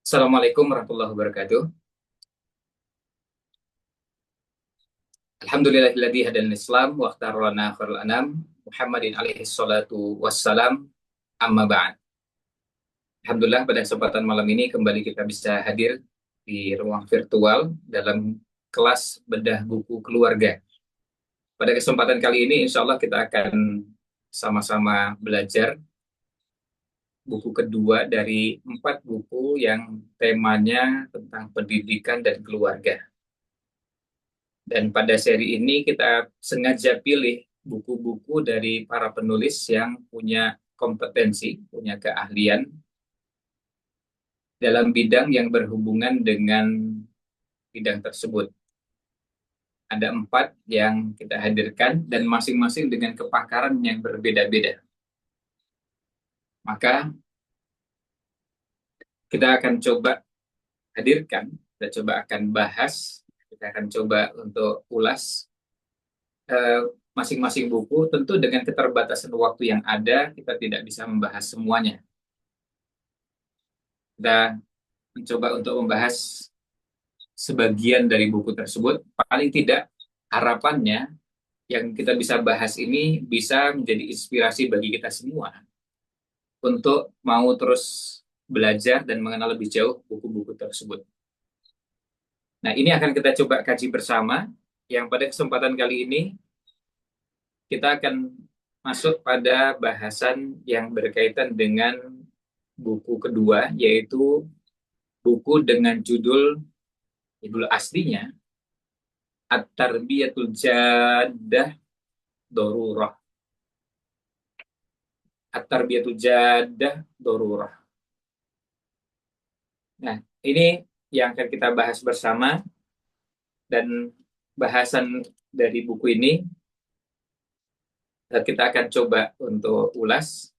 Assalamualaikum warahmatullahi wabarakatuh. Alhamdulillahilladzi hadana Islam wa ikhtarana khairul anam Muhammadin alaihi salatu wassalam amma ba'd. Alhamdulillah pada kesempatan malam ini kembali kita bisa hadir di ruang virtual dalam kelas bedah buku keluarga. Pada kesempatan kali ini insya Allah kita akan sama-sama belajar buku kedua dari 4 buku yang temanya tentang pendidikan dan keluarga. Dan pada seri ini kita sengaja pilih buku-buku dari para penulis yang punya kompetensi, punya keahlian dalam bidang yang berhubungan dengan bidang tersebut. Ada 4 yang kita hadirkan dan masing-masing dengan kepakaran yang berbeda-beda. Maka kita akan coba hadirkan, kita coba akan bahas, kita akan coba untuk ulas eh, masing-masing buku. Tentu dengan keterbatasan waktu yang ada, kita tidak bisa membahas semuanya. Kita mencoba untuk membahas sebagian dari buku tersebut. Paling tidak, harapannya yang kita bisa bahas ini bisa menjadi inspirasi bagi kita semua untuk mau terus belajar dan mengenal lebih jauh buku-buku tersebut. Nah, ini akan kita coba kaji bersama, yang pada kesempatan kali ini kita akan masuk pada bahasan yang berkaitan dengan buku kedua, yaitu buku dengan judul aslinya At-Tarbiyatul Jaddah Darurah. At-Tarbiyatul Jaddah Darurah. Nah, ini yang akan kita bahas bersama, dan bahasan dari buku ini kita akan coba untuk ulas.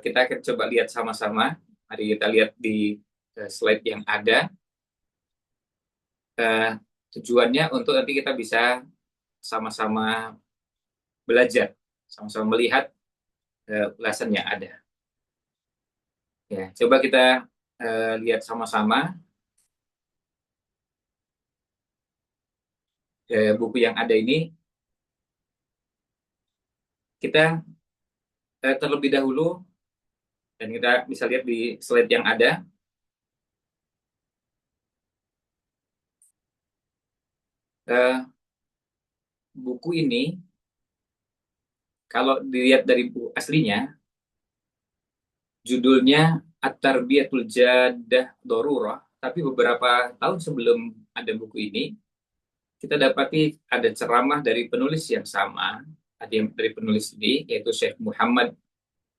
Kita akan coba lihat sama-sama. Mari kita lihat di slide yang ada. Tujuannya untuk nanti kita bisa sama-sama belajar, sama-sama melihat ulasan yang ada. Ya, coba kita lihat sama-sama buku yang ada ini. Kita terlebih dahulu, dan kita bisa lihat di slide yang ada, buku ini kalau dilihat dari buku aslinya, judulnya At-Tarbiyatul Jaddah Darurah, tapi beberapa tahun sebelum ada buku ini, kita dapati ada ceramah dari penulis yang sama, ada yang dari penulis ini, yaitu Syekh Muhammad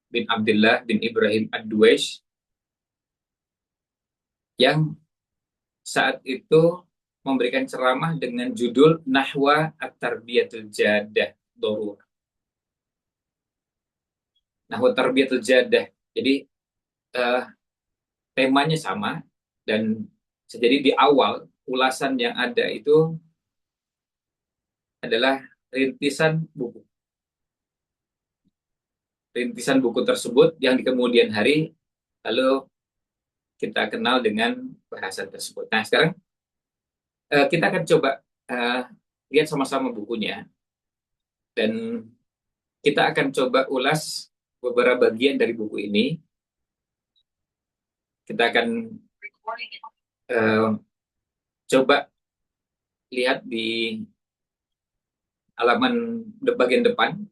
bin Abdullah bin Ibrahim Ad-Duwaish, yang saat itu memberikan ceramah dengan judul Nahwa At-Tarbiyatul Jaddah Darurah. Nahwa Tarbiyatul Jaddah. Jadi temanya sama, dan jadi di awal ulasan yang ada itu adalah rintisan buku. Rintisan buku tersebut yang di kemudian hari lalu kita kenal dengan bahasan tersebut. Nah, sekarang kita akan coba uh, lihat sama-sama bukunya, dan kita akan coba ulas beberapa bagian dari buku ini. Kita akan coba lihat di halaman bagian depan.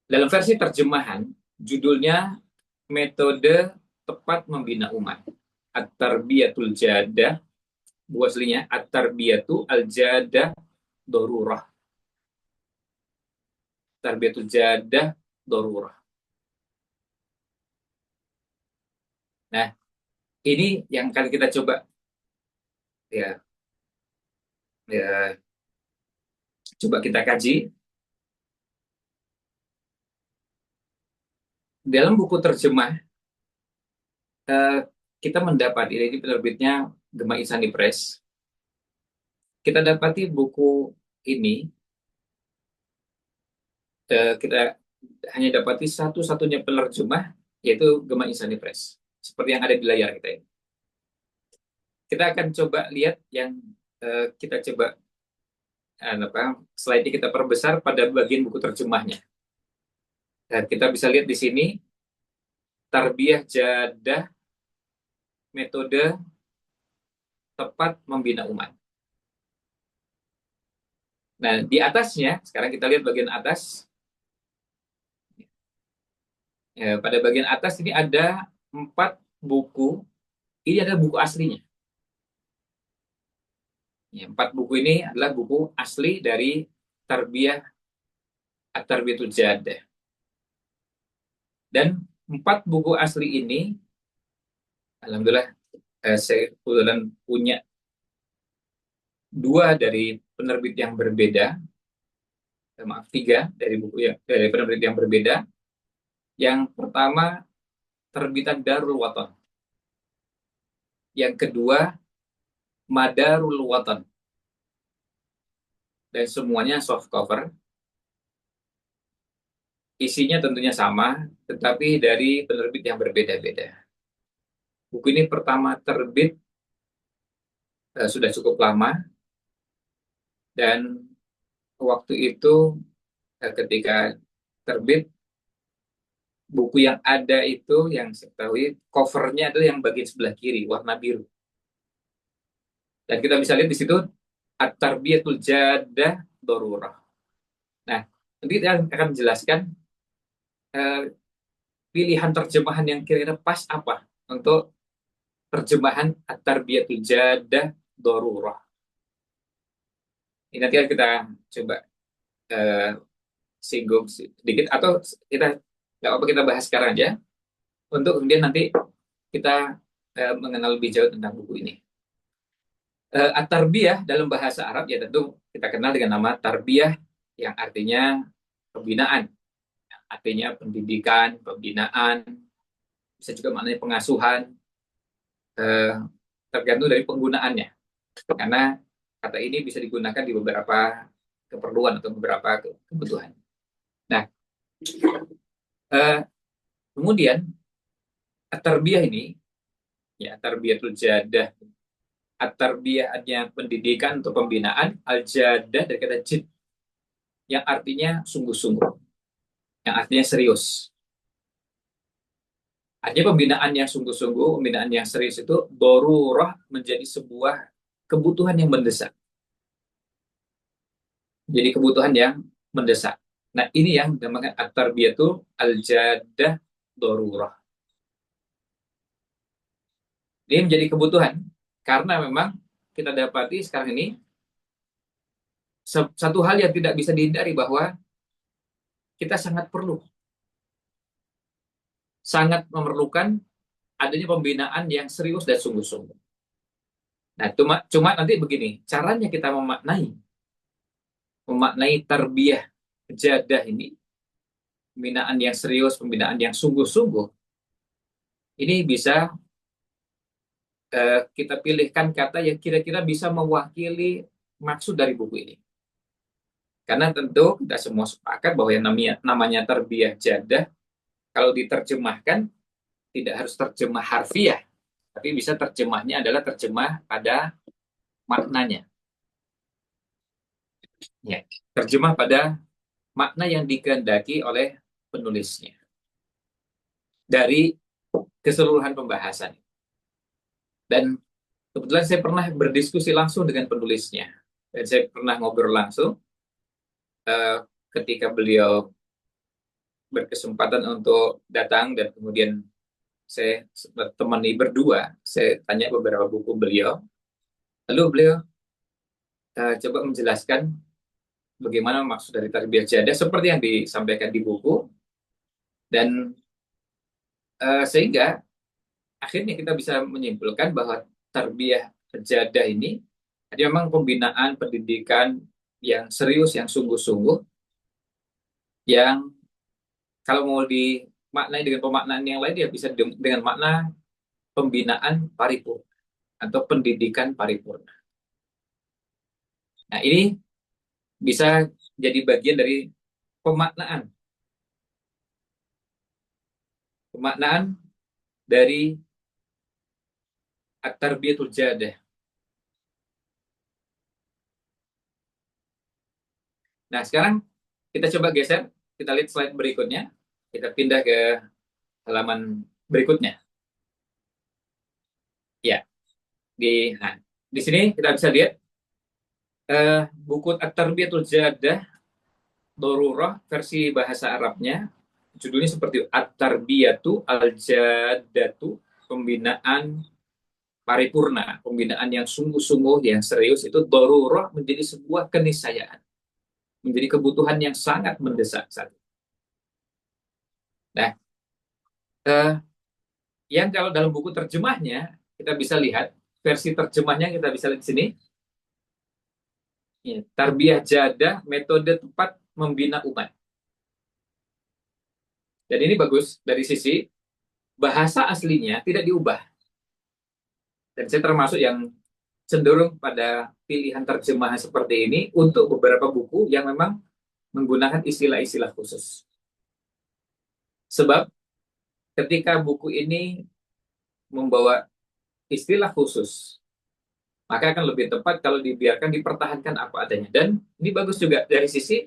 Dalam versi terjemahan, judulnya Metode Tepat Membina Umat. At-Tarbiyatul Jaddah, buku aslinya At-Tarbiyatu Al-Jaddah Darurah. Tarbiyatul Jaddah Darurah. Nah, ini yang akan kita coba ya, ya coba kita kaji. Dalam buku terjemah, kita mendapat, ini penerbitnya Gema Insani Press, kita dapati buku ini, kita hanya dapati satu-satunya penerjemah, yaitu Gema Insani Press. seperti yang ada di layar kita ini. Kita akan coba lihat yang kita coba slide kita perbesar pada bagian buku terjemahnya. Dan kita bisa lihat di sini tarbiyah jadah, metode tepat membina umat. Nah, di atasnya, sekarang kita lihat bagian atas. Ya, pada bagian atas ini ada 4 buku. Ini adalah buku aslinya. Ya, 4 buku ini adalah buku asli dari Tarbiyah At-Tarbiyatul Jadah. Dan 4 buku asli ini, alhamdulillah, saya kebetulan punya 2 dari penerbit yang berbeda. Maaf, 3 dari buku dari penerbit yang berbeda. Yang pertama, terbitan Darul Watan. Yang kedua, Madarul Watan. Dan semuanya soft cover. Isinya tentunya sama, tetapi dari penerbit yang berbeda-beda. Buku ini pertama terbit sudah cukup lama, dan waktu itu ketika terbit, buku yang ada itu yang saya ketahui covernya adalah yang bagian sebelah kiri, warna biru. Dan kita bisa lihat di situ At-Tarbiyatul Jadah Darurah. Nah, nanti kita akan menjelaskan pilihan terjemahan yang kira-kira pas apa untuk terjemahan At-Tarbiyatul Jadah Darurah. Ini nanti kita coba singgung sedikit, atau kita nggak apa-apa kita bahas sekarang aja, untuk kemudian nanti kita mengenal lebih jauh tentang buku ini. At-Tarbiyah dalam bahasa Arab ya tentu kita kenal dengan nama tarbiyah, yang artinya pembinaan, artinya pendidikan, pembinaan, bisa juga maknanya pengasuhan, tergantung dari penggunaannya. Karena kata ini bisa digunakan di beberapa keperluan atau beberapa kebutuhan. Nah, kemudian at-tarbiyah ini, ya tarbiyatul jadah, at-tarbiyah artinya pendidikan atau pembinaan, al-jadah dari kata jid, yang artinya sungguh-sungguh, yang artinya serius. Artinya pembinaan yang sungguh-sungguh, pembinaan yang serius itu darurah, menjadi sebuah kebutuhan yang mendesak. Jadi kebutuhan yang mendesak. Nah, ini yang dinamakan at-tarbiyatul al-jadah darurah. Dia menjadi kebutuhan karena memang kita dapati sekarang ini satu hal yang tidak bisa dihindari, bahwa kita sangat memerlukan adanya pembinaan yang serius dan sungguh-sungguh. Nah, cuma nanti begini, caranya kita memaknai tarbiyah jadah ini, pembinaan yang serius, pembinaan yang sungguh-sungguh, ini bisa kita pilihkan kata yang kira-kira bisa mewakili maksud dari buku ini. Karena tentu kita semua sepakat bahwa yang namanya tarbiyah jadah, kalau diterjemahkan tidak harus terjemah harfiah, tapi bisa terjemahnya adalah terjemah pada maknanya. Ya, terjemah pada makna yang dikehendaki oleh penulisnya dari keseluruhan pembahasan. Dan kebetulan saya pernah berdiskusi langsung dengan penulisnya, dan saya pernah ngobrol langsung ketika beliau berkesempatan untuk datang, dan kemudian saya temani berdua, saya tanya beberapa buku beliau, lalu beliau coba menjelaskan bagaimana maksud dari tarbiyah jadah seperti yang disampaikan di buku, dan sehingga akhirnya kita bisa menyimpulkan bahwa tarbiyah jadah ini ada memang pembinaan pendidikan yang serius, yang sungguh-sungguh, yang kalau mau dimaknai dengan pemaknaan yang lain, ya bisa dengan makna pembinaan paripurna atau pendidikan paripurna. Nah, ini bisa jadi bagian dari pemaknaan dari At-Tarbiyatul Jadah. Nah, sekarang kita coba geser, kita lihat slide berikutnya. Kita pindah ke halaman berikutnya. Ya, nah, di sini kita bisa lihat buku At-Tarbiyatul Jadah Dorurah versi bahasa Arabnya. Judulnya seperti At-Tarbiyatu Al-Jadatu, pembinaan paripurna, pembinaan yang sungguh-sungguh, yang serius, itu Dorurah menjadi sebuah keniscayaan, menjadi kebutuhan yang sangat mendesak saat ini. Nah, eh, yang kalau dalam buku terjemahnya, kita bisa lihat, versi terjemahnya kita bisa lihat di sini, ya, Tarbiyah Jadah, metode tepat membina umat. Dan ini bagus dari sisi bahasa aslinya tidak diubah. Dan saya termasuk yang cenderung pada pilihan terjemahan seperti ini untuk beberapa buku yang memang menggunakan istilah-istilah khusus. Sebab ketika buku ini membawa istilah khusus, maka akan lebih tepat kalau dibiarkan dipertahankan apa adanya. Dan ini bagus juga dari sisi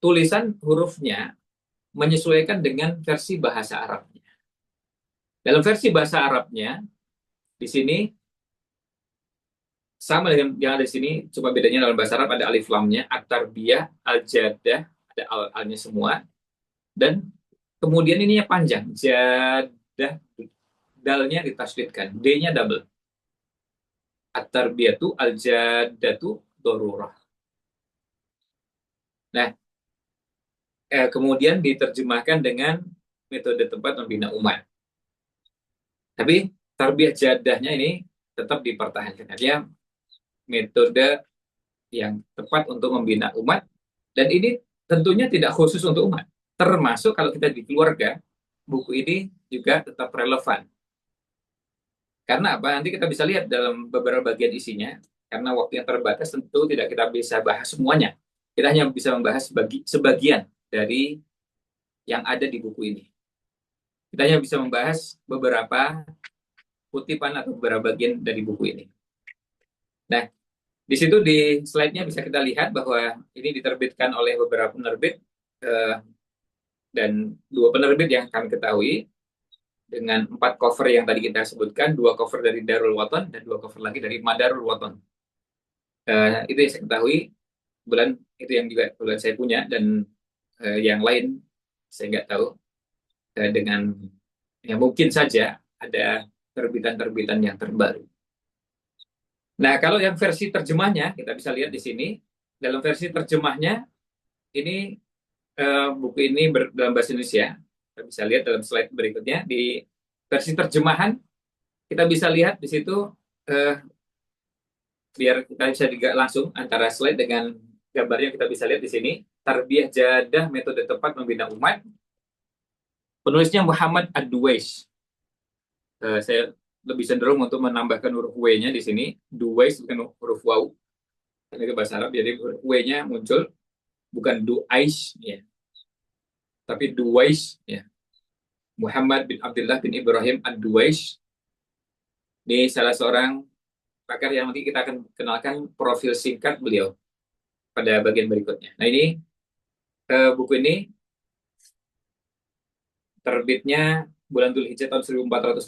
tulisan hurufnya menyesuaikan dengan versi bahasa Arabnya. Dalam versi bahasa Arabnya, di sini sama dengan yang ada di sini, cuma bedanya dalam bahasa Arab ada alif lamnya, at-tarbiyah, al-jadah, ada al-alnya semua, dan kemudian ininya panjang, jadah, dalnya ditasydidkan, d-nya double, at-tarbiyatu al-jadatu dorurah. Nah, kemudian diterjemahkan dengan metode tempat membina umat. Tapi tarbiyah jadahnya ini tetap dipertahankan. Artinya metode yang tepat untuk membina umat, dan ini tentunya tidak khusus untuk umat. Termasuk kalau kita di keluarga, buku ini juga tetap relevan. Karena apa? Nanti kita bisa lihat dalam beberapa bagian isinya, karena waktu yang terbatas tentu tidak kita bisa bahas semuanya. Kita hanya bisa membahas sebagian dari yang ada di buku ini. Kita hanya bisa membahas beberapa kutipan atau beberapa bagian dari buku ini. Nah, di situ di slide-nya bisa kita lihat bahwa ini diterbitkan oleh beberapa penerbit, dan dua penerbit yang kami ketahui, dengan 4 cover yang tadi kita sebutkan, 2 cover dari Darul Waton dan 2 cover lagi dari Madarul Waton. Itu yang saya ketahui, bulan itu yang juga bulan saya punya, dan yang lain saya nggak tahu. Dengan ya mungkin saja ada terbitan-terbitan yang terbaru. Nah, kalau yang versi terjemahnya kita bisa lihat di sini. Dalam versi terjemahnya ini buku ini dalam bahasa Indonesia. Kita bisa lihat dalam slide berikutnya, di versi terjemahan kita bisa lihat di situ, biar kita bisa langsung antara slide dengan gambarnya, kita bisa lihat di sini, Tarbiyah Jadah, metode tepat membina umat. Penulisnya Muhammad Ad-Duwais. Saya lebih cenderung untuk menambahkan huruf W-nya di sini. Duwais bukan huruf waw. Ini ke bahasa Arab, jadi huruf W-nya muncul, bukan Duais, ya, tapi Duwais, ya. Muhammad bin Abdullah bin Ibrahim Ad-Duwais. Ini salah seorang pakar yang nanti kita akan kenalkan profil singkat beliau pada bagian berikutnya. Nah, ini buku ini terbitnya bulan Dzulhijjah tahun 1418,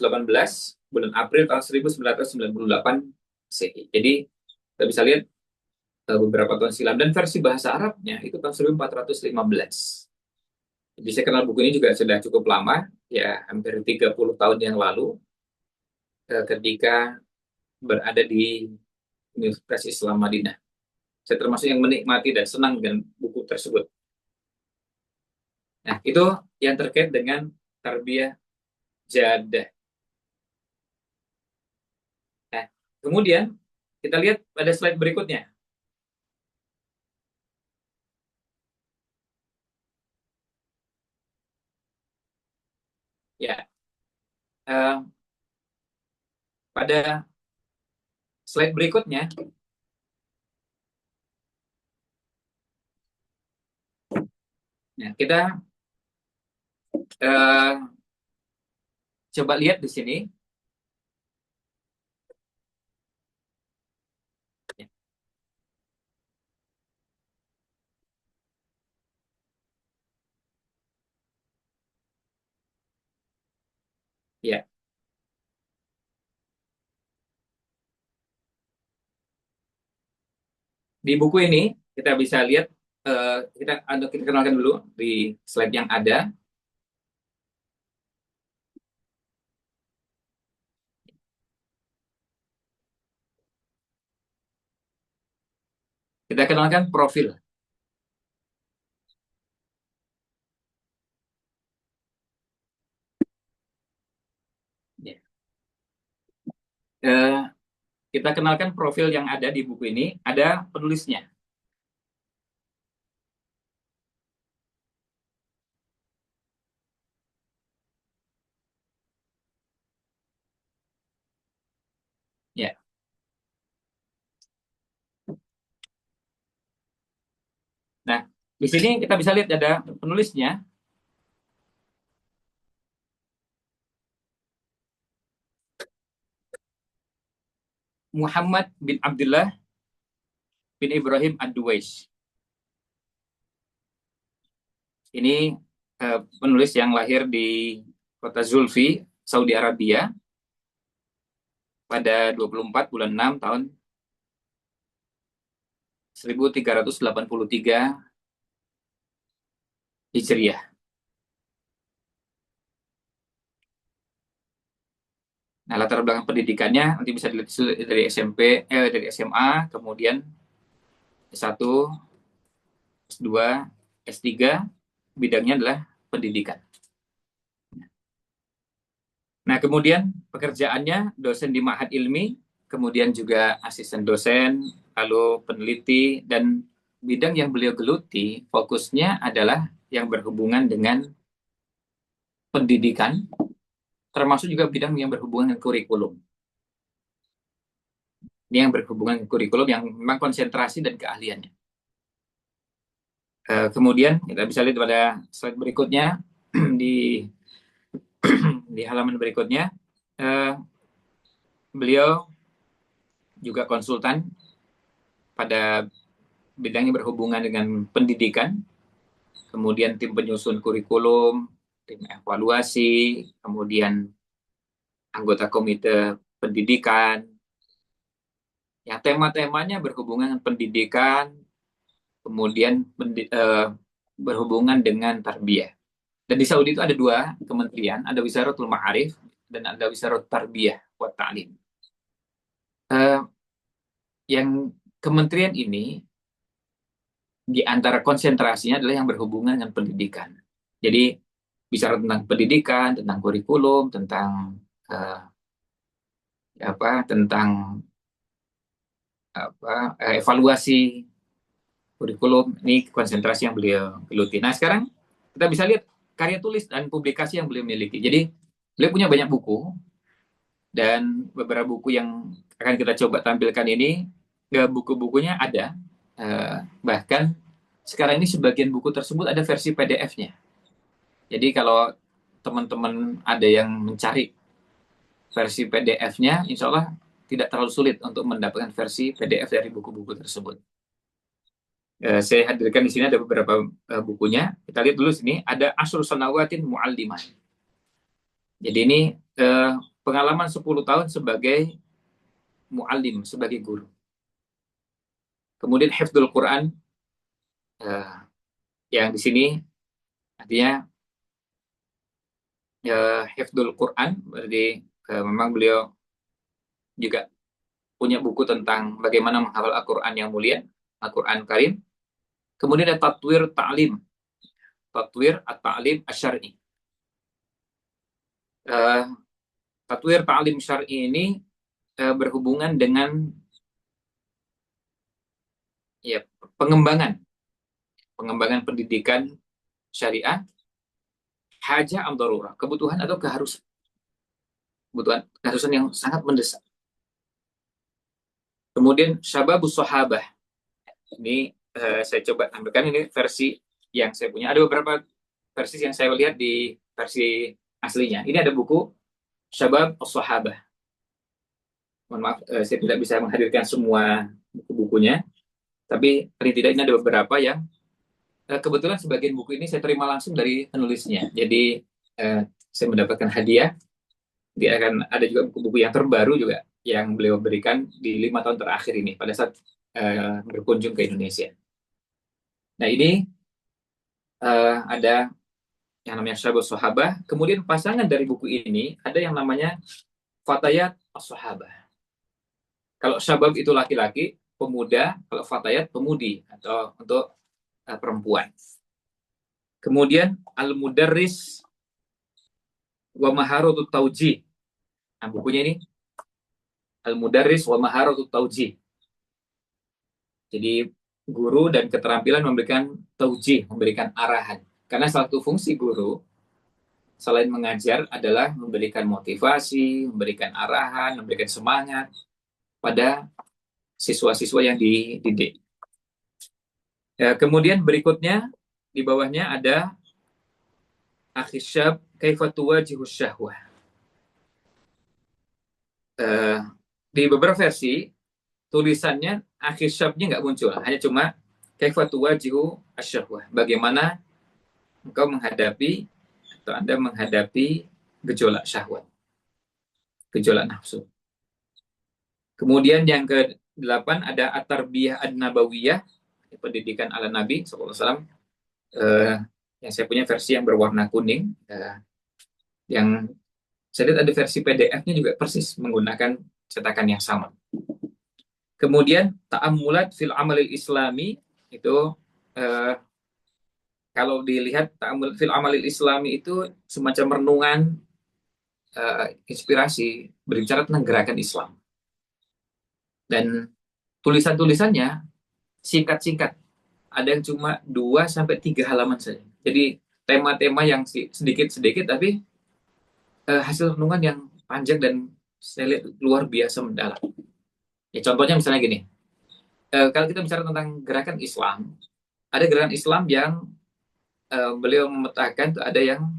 bulan April tahun 1998 Masehi. Jadi kita bisa lihat beberapa tahun silam, dan versi bahasa Arabnya itu tahun 1415. Jadi saya kenal buku ini juga sudah cukup lama, ya hampir 30 tahun yang lalu, ketika berada di Universitas Islam Madinah. Saya termasuk yang menikmati dan senang dengan buku tersebut. Nah, itu yang terkait dengan tarbiyah jadah. Nah, kemudian kita lihat pada slide berikutnya. Ya, pada slide berikutnya, nah, kita coba lihat di sini. Ya, di buku ini kita bisa lihat, kita kenalkan dulu di slide yang ada. Kita kenalkan profil. Ya. Eh, kita kenalkan profil yang ada di buku ini. Ada penulisnya. Ya. Nah, di sini kita bisa lihat ada penulisnya, Muhammad bin Abdullah bin Ibrahim Ad-Duwais. Ini penulis yang lahir di kota Zulfi, Saudi Arabia pada 24 bulan 6 tahun 1383 Hijriah. Nah, latar belakang pendidikannya nanti bisa dilihat dari SMP, dari SMA, kemudian S1, S2, S3, bidangnya adalah pendidikan. Nah, kemudian pekerjaannya dosen di Ma'had Ilmi, kemudian juga asisten dosen, lalu peneliti, dan bidang yang beliau geluti fokusnya adalah yang berhubungan dengan pendidikan, termasuk juga bidang yang berhubungan dengan kurikulum. Ini yang berhubungan dengan kurikulum yang memang konsentrasi dan keahliannya. Kemudian kita bisa lihat pada slide berikutnya, di di halaman berikutnya, beliau juga konsultan pada bidang yang berhubungan dengan pendidikan, kemudian tim penyusun kurikulum, tim evaluasi, kemudian anggota komite pendidikan. Ya, tema-temanya berhubungan dengan pendidikan, kemudian berhubungan dengan tarbiyah. Dan di Saudi itu ada dua kementerian, ada Wizaratul Ma'arif dan ada Wizarat Tarbiyah wa Ta'lim. Yang kementerian ini di antara konsentrasinya adalah yang berhubungan dengan pendidikan. Jadi bicara tentang pendidikan, tentang kurikulum, tentang uh, tentang evaluasi kurikulum, ini konsentrasi yang beliau geluti. Nah, sekarang kita bisa lihat karya tulis dan publikasi yang beliau miliki. Jadi beliau punya banyak buku, dan beberapa buku yang akan kita coba tampilkan ini, buku-bukunya ada. Bahkan sekarang ini sebagian buku tersebut ada versi PDF-nya. Jadi kalau teman-teman ada yang mencari versi PDF-nya, insya Allah tidak terlalu sulit untuk mendapatkan versi PDF dari buku-buku tersebut. Saya hadirkan di sini ada beberapa bukunya. Kita lihat dulu sini, ada Asyru Sanawatin Mu'allimah. Jadi ini pengalaman 10 tahun sebagai mu'allim, sebagai guru. Kemudian Hifdzul Quran, yang di sini artinya Hifdzul Quran, berarti memang beliau juga punya buku tentang bagaimana menghafal Al-Quran yang mulia, Al-Quran Karim. Kemudian ada Tatwir Ta'lim, Tatwir At-Ta'lim Asy-Syar'i. Tatwir Ta'lim Syar'i ini berhubungan dengan ya pengembangan pendidikan syariah, hajah am darurah, kebutuhan atau keharusan yang sangat mendesak. Kemudian Syababus Sahabah, ini saya coba tampilkan, ini versi yang saya punya. Ada beberapa versi yang saya lihat di versi aslinya. Ini ada buku Syabab As-Sahabah. Mohon maaf, saya tidak bisa menghadirkan semua buku-bukunya, tapi paling tidak ini ada beberapa yang kebetulan sebagian buku ini saya terima langsung dari penulisnya. Jadi saya mendapatkan hadiah Dia akan ada juga buku-buku yang terbaru juga yang beliau berikan di 5 tahun terakhir ini pada saat berkunjung ke Indonesia. Nah ini ada yang namanya Syabus Sahabah. Kemudian pasangan dari buku ini ada yang namanya Fatayat As-Sahabah. Kalau Syabab itu laki-laki, pemuda, kalau Fatayat pemudi atau untuk perempuan. Kemudian Al-Mudarris wa Maharatut Taujih. Nah, bukunya ini Al-Mudarris wa Maharatut Taujih. Jadi guru dan keterampilan memberikan taujih, memberikan arahan. Karena satu fungsi guru selain mengajar adalah memberikan motivasi, memberikan arahan, memberikan semangat pada siswa-siswa yang dididik. Ya, kemudian berikutnya di bawahnya ada Akhisyab Kaifatuwa Jihus Syahwah. Di beberapa versi tulisannya Akhisyabnya nggak muncul, hanya cuma Kaifatuwa Jihu Syahwah. Bagaimana engkau menghadapi atau Anda menghadapi gejolak syahwat, gejolak nafsu. Kemudian yang ke-8 ada At-Tarbiyah An-Nabawiyah, pendidikan ala Nabi SAW. Yang saya punya versi yang berwarna kuning. Yang saya lihat ada versi PDF-nya juga persis menggunakan cetakan yang sama. Kemudian Ta'ammulat fil Amalil Islami, itu kalau dilihat Ta'ammulat fil Amalil Islami itu semacam renungan inspirasi berbicara tentang gerakan Islam. Dan tulisan-tulisannya singkat-singkat. Ada yang cuma 2-3 halaman saja. Jadi tema-tema yang sedikit-sedikit tapi hasil renungan yang panjang dan saya lihat luar biasa mendalam. Ya, contohnya misalnya gini. Kalau kita bicara tentang gerakan Islam, ada gerakan Islam yang beliau memetakan, ada yang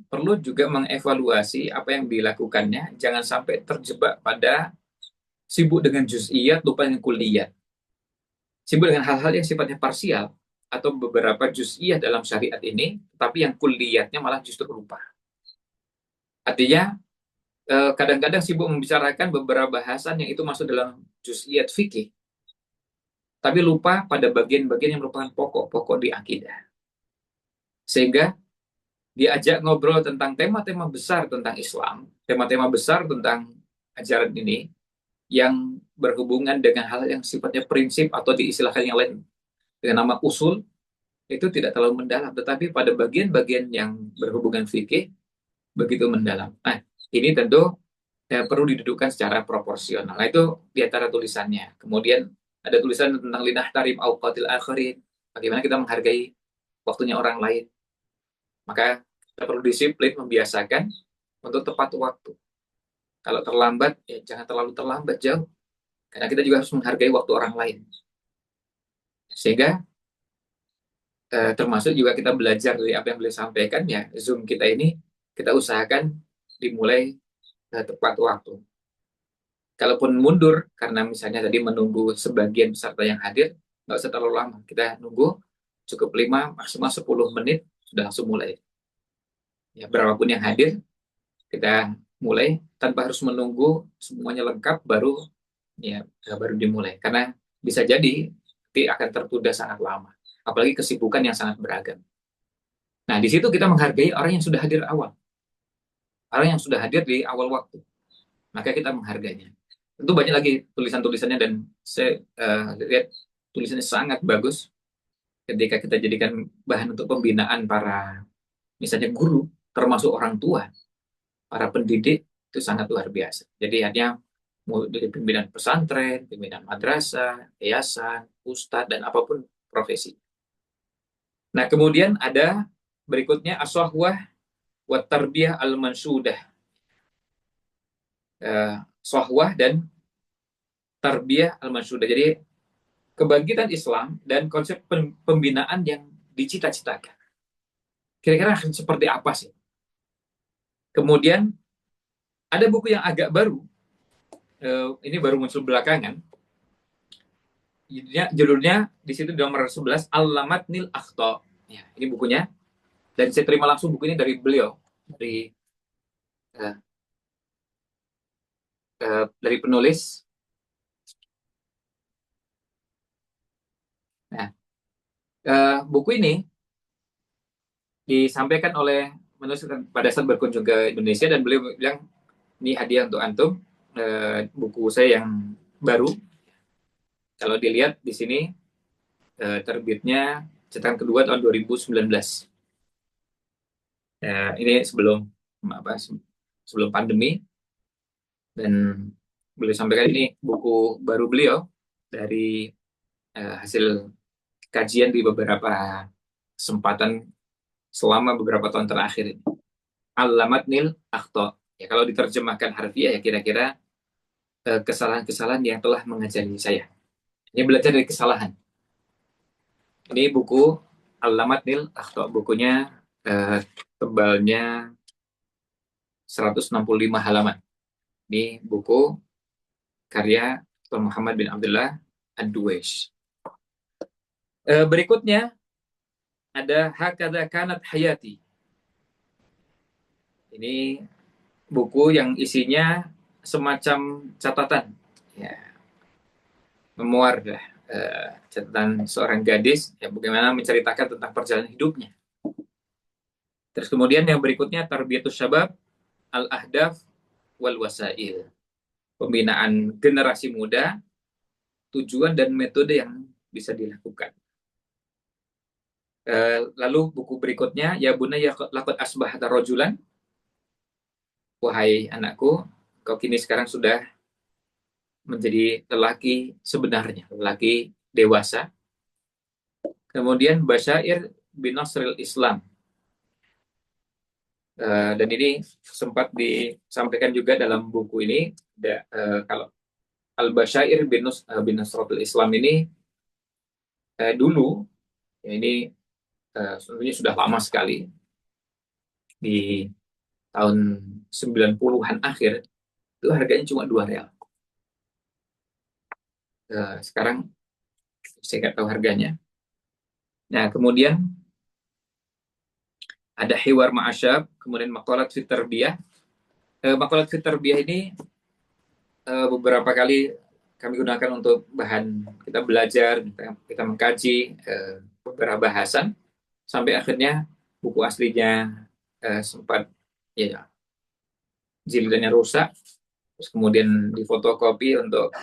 perlu juga mengevaluasi apa yang dilakukannya, jangan sampai terjebak pada sibuk dengan juz'iyat, lupa dengan kulliyat. Sibuk dengan hal-hal yang sifatnya parsial atau beberapa juz'iyah dalam syariat ini, tapi yang kulliyatnya malah justru lupa. Artinya, kadang-kadang sibuk membicarakan beberapa bahasan yang itu masuk dalam juz'iyat fikih, tapi lupa pada bagian-bagian yang merupakan pokok-pokok di akidah. Sehingga diajak ngobrol tentang tema-tema besar tentang Islam, tema-tema besar tentang ajaran ini, yang berhubungan dengan hal yang sifatnya prinsip atau diistilahkan yang lain dengan nama usul, itu tidak terlalu mendalam, tetapi pada bagian-bagian yang berhubungan fikih begitu mendalam. Nah, ini tentu perlu didudukkan secara proporsional. Nah, itu di antara tulisannya. Kemudian ada tulisan tentang linah tarim auqatil akhirin, bagaimana kita menghargai waktunya orang lain. Maka kita perlu disiplin, membiasakan untuk tepat waktu. Kalau terlambat, ya jangan terlalu terlambat jauh. Karena kita juga harus menghargai waktu orang lain. Sehingga termasuk juga kita belajar dari apa yang beliau sampaikan, ya Zoom kita ini kita usahakan dimulai tepat waktu. Kalaupun mundur karena misalnya tadi menunggu sebagian peserta yang hadir, nggak usah terlalu lama. Kita nunggu cukup 5 maksimal 10 menit sudah langsung mulai. Ya, berapapun yang hadir, kita mulai tanpa harus menunggu semuanya lengkap baru dimulai. Karena bisa jadi nanti akan tertunda sangat lama. Apalagi kesibukan yang sangat beragam. Nah, di situ kita menghargai orang yang sudah hadir awal. Orang yang sudah hadir di awal waktu. Maka kita menghargainya. Tentu banyak lagi tulisan-tulisannya dan saya lihat tulisannya sangat bagus ketika kita jadikan bahan untuk pembinaan para misalnya guru, termasuk orang tua, para pendidik, itu sangat luar biasa. Jadi hanya dari pimpinan pesantren, pimpinan madrasah, yayasan, ustadz, dan apapun profesi. Nah, kemudian ada berikutnya as-sahwah wa tarbiyah al-mansudah. Sahwah dan tarbiyah al-mansudah. Jadi kebangkitan Islam dan konsep pembinaan yang dicita-citakan. Kira-kira akan seperti apa sih? Kemudian ada buku yang agak baru. Ini baru muncul belakangan. Judulnya di situ di nomor 11 Al-Lamatnil Akhta. Ya, ini bukunya. Dan saya terima langsung buku ini dari beliau, dari Eh, dari penulis. Nah, buku ini disampaikan oleh penulis pada saat berkunjung ke Indonesia, dan beliau bilang ini hadiah untuk antum, buku saya yang baru. Kalau dilihat di sini, terbitnya cetakan kedua tahun 2019. Ini sebelum apa? Sebelum pandemi, dan beliau sampaikan ini buku baru beliau dari hasil kajian di beberapa kesempatan selama beberapa tahun terakhir ini. Al-Lamatnil Akhto. Ya, kalau diterjemahkan harfiah ya kira-kira kesalahan-kesalahan yang telah mengajari saya. Ini belajar dari kesalahan. Ini buku Al-Lamatnil Akhto. Bukunya tebalnya 165 halaman. Ini buku karya Tuan Muhammad bin Abdullah Ad-Duwaish. Berikutnya ada Hakadha Kanat Hayati. Ini buku yang isinya semacam catatan, ya, memoir lah, catatan seorang gadis yang bagaimana menceritakan tentang perjalanan hidupnya. Terus kemudian yang berikutnya Tarbiyatus Syabab Al-Ahdaf wal Wasail. Pembinaan generasi muda, tujuan dan metode yang bisa dilakukan. Lalu buku berikutnya Ya Bunayya Laqad Asbahta Rajulan. Wahai anakku, kau kini sekarang sudah menjadi lelaki sebenarnya, lelaki dewasa. Kemudian Basyair bin Nasril Islam. Dan ini sempat disampaikan juga dalam buku ini. Kalau Al-Basyair bin Nasrul Islam ini dulu, ya ini sebenarnya sudah lama sekali, di tahun 90-an akhir, itu harganya cuma 2 real. Sekarang saya nggak tahu harganya. Nah, kemudian ada Hiwar Ma'asyab, kemudian Maqalat Fit Tarbiyah. Maqalat Fit Tarbiyah ini beberapa kali kami gunakan untuk bahan kita belajar, kita mengkaji beberapa bahasan, sampai akhirnya buku aslinya sempat ya jilidnya rusak, terus kemudian difotokopi untuk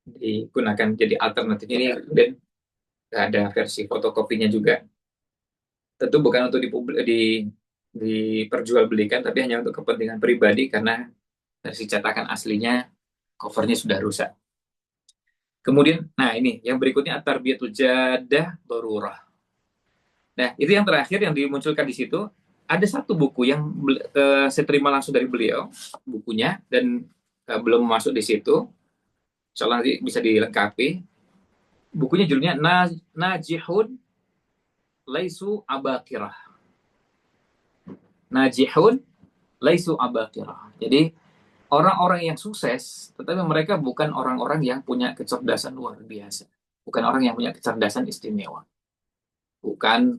digunakan jadi alternatif ini, dan ada versi fotokopinya juga. Tentu bukan untuk diperjualbelikan, tapi hanya untuk kepentingan pribadi karena versi cetakan aslinya covernya sudah rusak. Kemudian, nah ini yang berikutnya At-Tarbiyatul Jaddah Darurah. Nah, itu yang terakhir yang dimunculkan di situ. Ada satu buku yang saya terima langsung dari beliau, bukunya, dan belum masuk di situ. Soalnya nanti bisa dilengkapi. Bukunya judulnya Najihun Laisu Abakirah. Najihun Laisu Abakirah. Jadi, orang-orang yang sukses, tetapi mereka bukan orang-orang yang punya kecerdasan luar biasa. Bukan orang yang punya kecerdasan istimewa. Bukan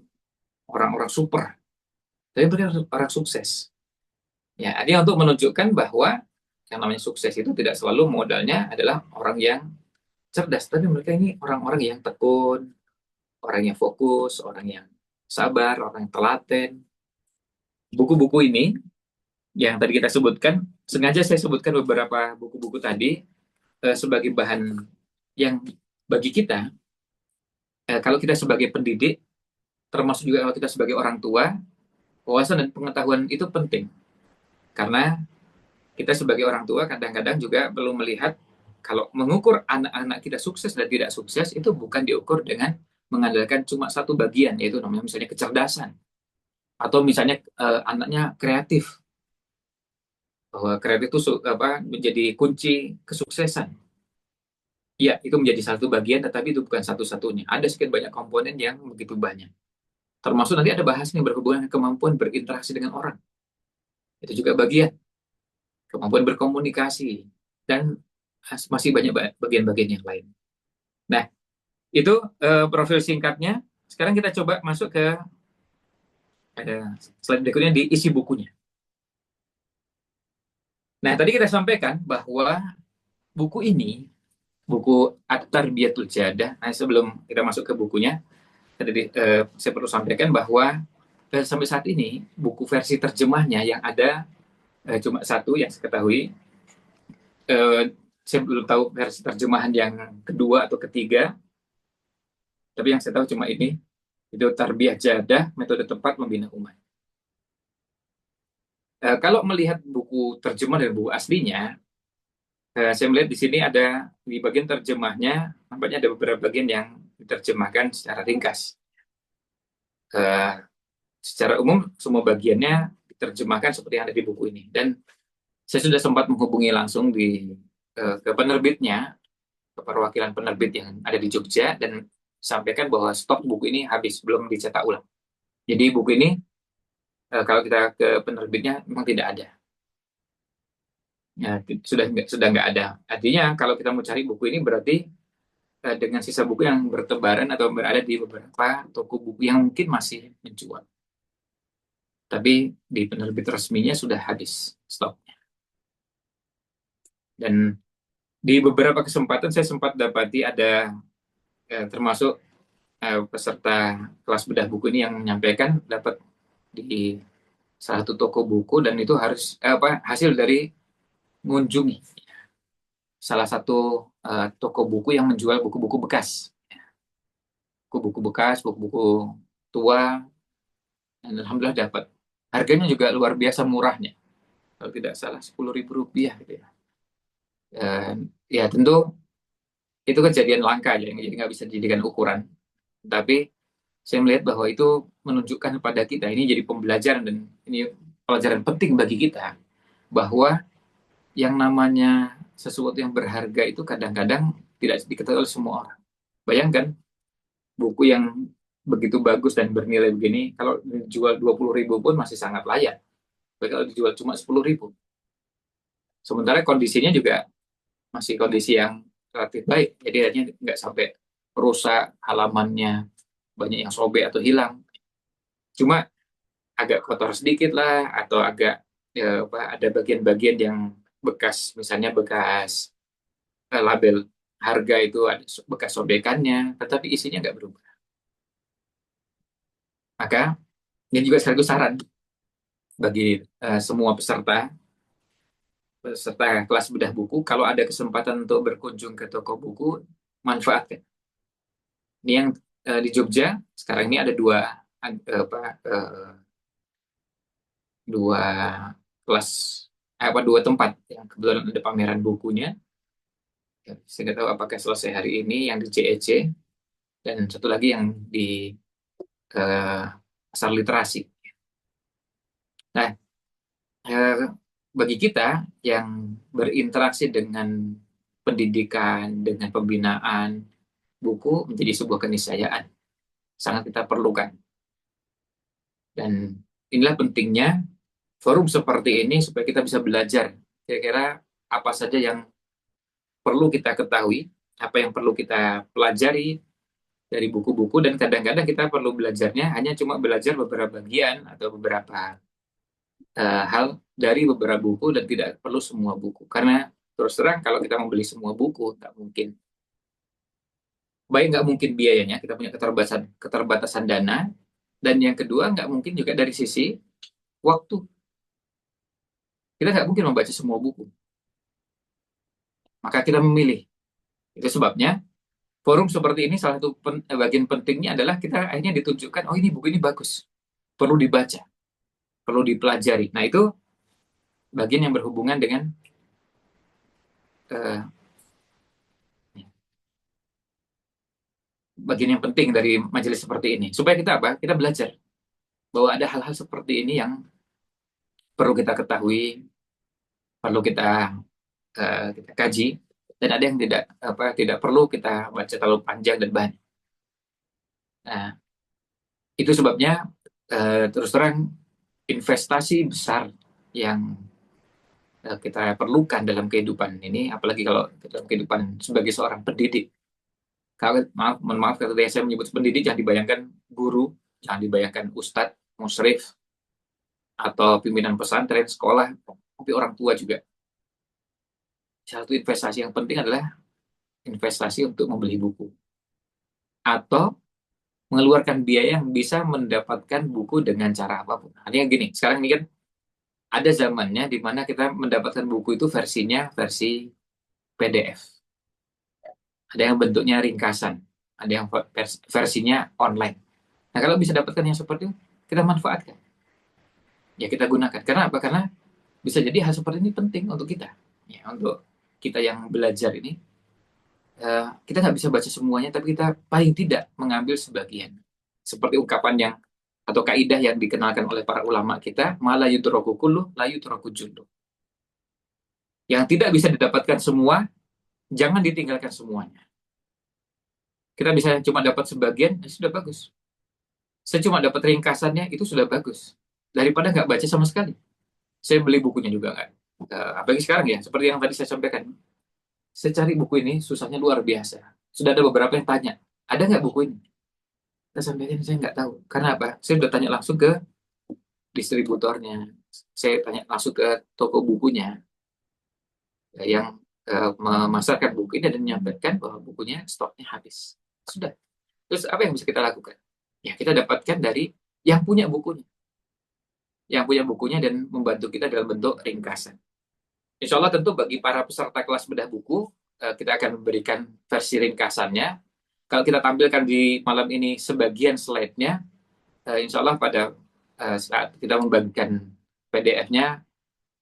orang-orang super. Tapi mereka orang sukses. Ya, ini untuk menunjukkan bahwa yang namanya sukses itu tidak selalu modalnya adalah orang yang cerdas. Tapi mereka ini orang-orang yang tekun, orang yang fokus, orang yang sabar, orang yang telaten. Buku-buku ini yang tadi kita sebutkan, sengaja saya sebutkan beberapa buku-buku tadi sebagai bahan yang bagi kita, kalau kita sebagai pendidik, termasuk juga kalau kita sebagai orang tua, wawasan dan pengetahuan itu penting. Karena kita sebagai orang tua kadang-kadang juga perlu melihat kalau mengukur anak-anak kita sukses dan tidak sukses itu bukan diukur dengan mengandalkan cuma satu bagian, yaitu namanya misalnya kecerdasan. Atau misalnya anaknya kreatif, bahwa kreatif itu menjadi kunci kesuksesan. Ya, itu menjadi satu bagian, tetapi itu bukan satu-satunya. Ada sekian banyak komponen yang begitu banyak. Termasuk nanti ada bahasan yang berhubungan dengan kemampuan berinteraksi dengan orang. Itu juga bagian. Kemampuan berkomunikasi. Dan masih banyak bagian-bagian yang lain. Nah, itu profil singkatnya. Sekarang kita coba masuk ke slide berikutnya di isi bukunya. Nah, tadi kita sampaikan bahwa buku ini, buku At-Tarbiyatul Jadah, nah sebelum kita masuk ke bukunya, tadi saya perlu sampaikan bahwa sampai saat ini buku versi terjemahnya yang ada cuma satu yang saya ketahui. Eh, saya belum tahu versi terjemahan yang kedua atau ketiga, tapi yang saya tahu cuma ini, itu Tarbiyah Jadah, metode tepat membina umat. Kalau melihat buku terjemah dan buku aslinya, saya melihat di sini ada di bagian terjemahnya, nampaknya ada beberapa bagian yang diterjemahkan secara ringkas. Eh, Secara umum, semua bagiannya diterjemahkan seperti yang ada di buku ini. Dan saya sudah sempat menghubungi langsung ke penerbitnya, ke perwakilan penerbit yang ada di Jogja, dan sampaikan bahwa stok buku ini habis, belum dicetak ulang. Jadi buku ini, kalau kita ke penerbitnya, memang tidak ada. Ya, sudah nggak ada. Artinya kalau kita mau cari buku ini berarti dengan sisa buku yang bertebaran atau berada di beberapa toko buku yang mungkin masih menjual. Tapi di penerbit resminya sudah habis stoknya. Dan di beberapa kesempatan saya sempat dapati ada termasuk peserta kelas bedah buku ini yang menyampaikan dapat di salah satu toko buku, dan itu harus hasil dari mengunjungi salah satu toko buku yang menjual buku-buku bekas, buku-buku bekas, buku-buku tua, dan alhamdulillah dapat. Harganya juga luar biasa murahnya, kalau tidak salah Rp10.000 gitu ya. Dan ya tentu itu kejadian langka ya, jadi nggak bisa dijadikan ukuran. Tapi saya melihat bahwa itu menunjukkan kepada kita, ini jadi pembelajaran dan ini pelajaran penting bagi kita, bahwa yang namanya sesuatu yang berharga itu kadang-kadang tidak diketahui oleh semua orang. Bayangkan, buku yang begitu bagus dan bernilai begini, kalau dijual 20.000 pun masih sangat layak. Tapi kalau dijual cuma 10.000, sementara kondisinya juga masih kondisi yang relatif baik, jadi akhirnya nggak sampai rusak, halamannya banyak yang sobek atau hilang. Cuma agak kotor sedikit lah, atau agak ada bagian-bagian yang bekas, misalnya bekas label harga itu ada bekas sobekannya, tetapi isinya nggak berubah. Maka ini juga sekaligus saran bagi semua peserta kelas bedah buku, kalau ada kesempatan untuk berkunjung ke toko buku, manfaatkan. Ini yang di Jogja sekarang ini ada dua kelas, dua tempat yang kebetulan ada pameran bukunya. Saya nggak tahu apakah selesai hari ini, yang di CEC, dan satu lagi yang di Pasar Literasi. Nah, bagi kita yang berinteraksi dengan pendidikan, dengan pembinaan, buku menjadi sebuah keniscayaan. Sangat kita perlukan. Dan inilah pentingnya forum seperti ini supaya kita bisa belajar kira-kira apa saja yang perlu kita ketahui, apa yang perlu kita pelajari dari buku-buku, dan kadang-kadang kita perlu belajarnya hanya cuma belajar beberapa bagian atau beberapa hal dari beberapa buku, dan tidak perlu semua buku. Karena terus terang kalau kita membeli semua buku, nggak mungkin. Baik, nggak mungkin biayanya, kita punya keterbatasan dana, dan yang kedua nggak mungkin juga dari sisi waktu. Kita nggak mungkin membaca semua buku. Maka kita memilih. Itu sebabnya forum seperti ini salah satu bagian pentingnya adalah kita akhirnya ditunjukkan, oh ini buku ini bagus, perlu dibaca, perlu dipelajari. Nah itu bagian yang berhubungan dengan bagian yang penting dari majelis seperti ini. Supaya kita apa? Kita belajar bahwa ada hal-hal seperti ini yang perlu kita ketahui, perlu kita kaji, dan ada yang tidak perlu kita baca terlalu panjang dan banyak. Nah, itu sebabnya terus terang investasi besar yang kita perlukan dalam kehidupan ini, apalagi kalau dalam kehidupan sebagai seorang pendidik. Kalau mohon maaf kalau saya menyebut pendidik, jangan dibayangkan guru, jangan dibayangkan ustadz, musyrif, atau pimpinan pesantren, sekolah, tapi orang tua juga. satu investasi yang penting adalah investasi untuk membeli buku atau mengeluarkan biaya yang bisa mendapatkan buku dengan cara apapun. Artinya gini, sekarang ini kan ada zamannya di mana kita mendapatkan buku itu versinya versi PDF. Ada yang bentuknya ringkasan, ada yang versinya online. Nah, kalau bisa dapatkan yang seperti itu, kita manfaatkan. Ya, kita gunakan. Karena apa? Karena bisa jadi hal seperti ini penting untuk kita. Ya, untuk kita yang belajar ini, kita nggak bisa baca semuanya, tapi kita paling tidak mengambil sebagian. Seperti ungkapan yang atau kaidah yang dikenalkan oleh para ulama kita, mala yutraku kullu, la yutraku jullu. Yang tidak bisa didapatkan semua, jangan ditinggalkan semuanya. Kita bisa cuma dapat sebagian, ya sudah bagus. Saya cuma dapat ringkasannya, itu sudah bagus. Daripada nggak baca sama sekali. Saya beli bukunya juga nggak. Apalagi sekarang ya, seperti yang tadi saya sampaikan. Saya cari buku ini, susahnya luar biasa. Sudah ada beberapa yang tanya, ada nggak buku ini? Saya sampaikan, saya nggak tahu. Karena apa? Saya udah tanya langsung ke distributornya. Saya tanya langsung ke toko bukunya yang memasarkan buku ini dan menyampaikan bahwa bukunya stoknya habis. Sudah. Terus apa yang bisa kita lakukan? Ya, kita dapatkan dari yang punya bukunya. Yang punya bukunya dan membantu kita dalam bentuk ringkasan. Insya Allah tentu bagi para peserta kelas bedah buku, kita akan memberikan versi ringkasannya. Kalau kita tampilkan di malam ini sebagian slide-nya, insya Allah pada saat kita membagikan PDF-nya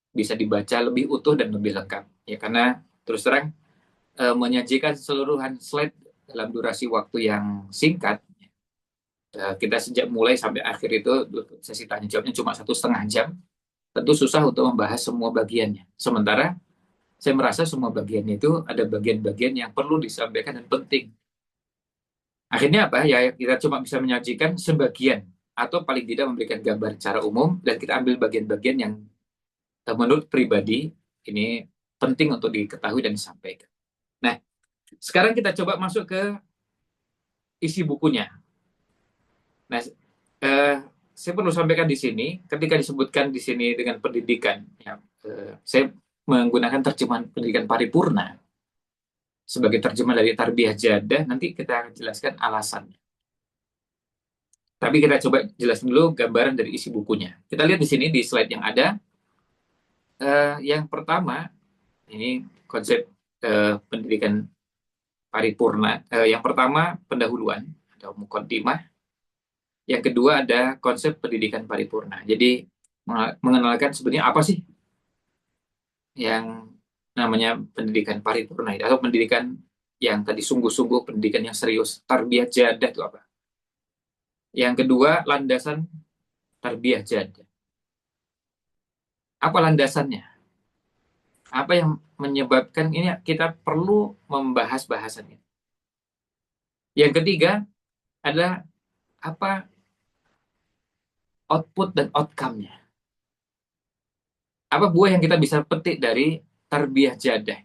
bisa dibaca lebih utuh dan lebih lengkap. Ya, karena terus terang menyajikan seluruhan slide dalam durasi waktu yang singkat, kita sejak mulai sampai akhir itu sesi tanya jawabnya cuma 1,5 jam, tentu susah untuk membahas semua bagiannya. Sementara saya merasa semua bagiannya itu ada bagian-bagian yang perlu disampaikan dan penting. Akhirnya apa? Ya kita cuma bisa menyajikan sebagian atau paling tidak memberikan gambar secara umum dan kita ambil bagian-bagian yang menurut pribadi ini penting untuk diketahui dan disampaikan. Nah, sekarang kita coba masuk ke isi bukunya. Nah, eh, saya perlu sampaikan di sini, ketika disebutkan di sini dengan pendidikan, ya, saya menggunakan terjemahan pendidikan paripurna sebagai terjemahan dari tarbiyah jadah. Nanti kita akan jelaskan alasannya. Tapi kita coba jelasin dulu gambaran dari isi bukunya. Kita lihat di sini di slide yang ada. Yang pertama, ini konsep pendidikan paripurna. Yang pertama, pendahuluan atau mukaddimah. Yang kedua ada konsep pendidikan paripurna. Jadi mengenalkan sebenarnya apa sih yang namanya pendidikan paripurna itu, atau pendidikan yang tadi sungguh-sungguh, pendidikan yang serius. Tarbiyah jadah itu apa? Yang kedua, landasan tarbiyah jadah. Apa landasannya? Apa yang menyebabkan ini kita perlu membahas bahasan ini? Yang ketiga adalah apa output dan outcome-nya. Apa buah yang kita bisa petik dari tarbiyah jadah?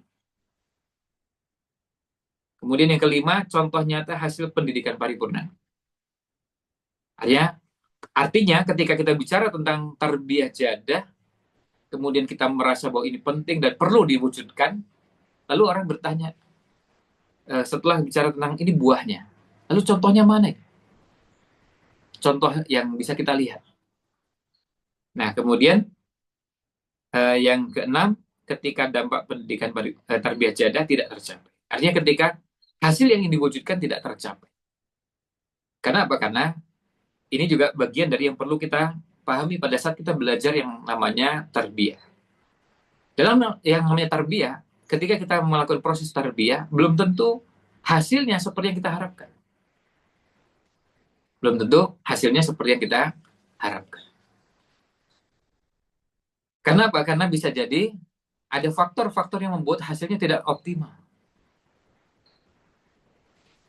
Kemudian yang kelima, contoh nyata hasil pendidikan paripurna. Artinya ketika kita bicara tentang tarbiyah jadah, kemudian kita merasa bahwa ini penting dan perlu diwujudkan, lalu orang bertanya, setelah bicara tentang ini buahnya, lalu contohnya mana? Contoh yang bisa kita lihat. Nah, kemudian yang keenam, ketika dampak pendidikan tarbiyah jadah tidak tercapai. Artinya ketika hasil yang ingin diwujudkan tidak tercapai. Karena apa? Karena ini juga bagian dari yang perlu kita pahami pada saat kita belajar yang namanya tarbiyah. Dalam yang namanya tarbiyah, ketika kita melakukan proses tarbiyah, belum tentu hasilnya seperti yang kita harapkan. Belum tentu hasilnya seperti yang kita harapkan. Karena apa? Karena bisa jadi ada faktor-faktor yang membuat hasilnya tidak optimal.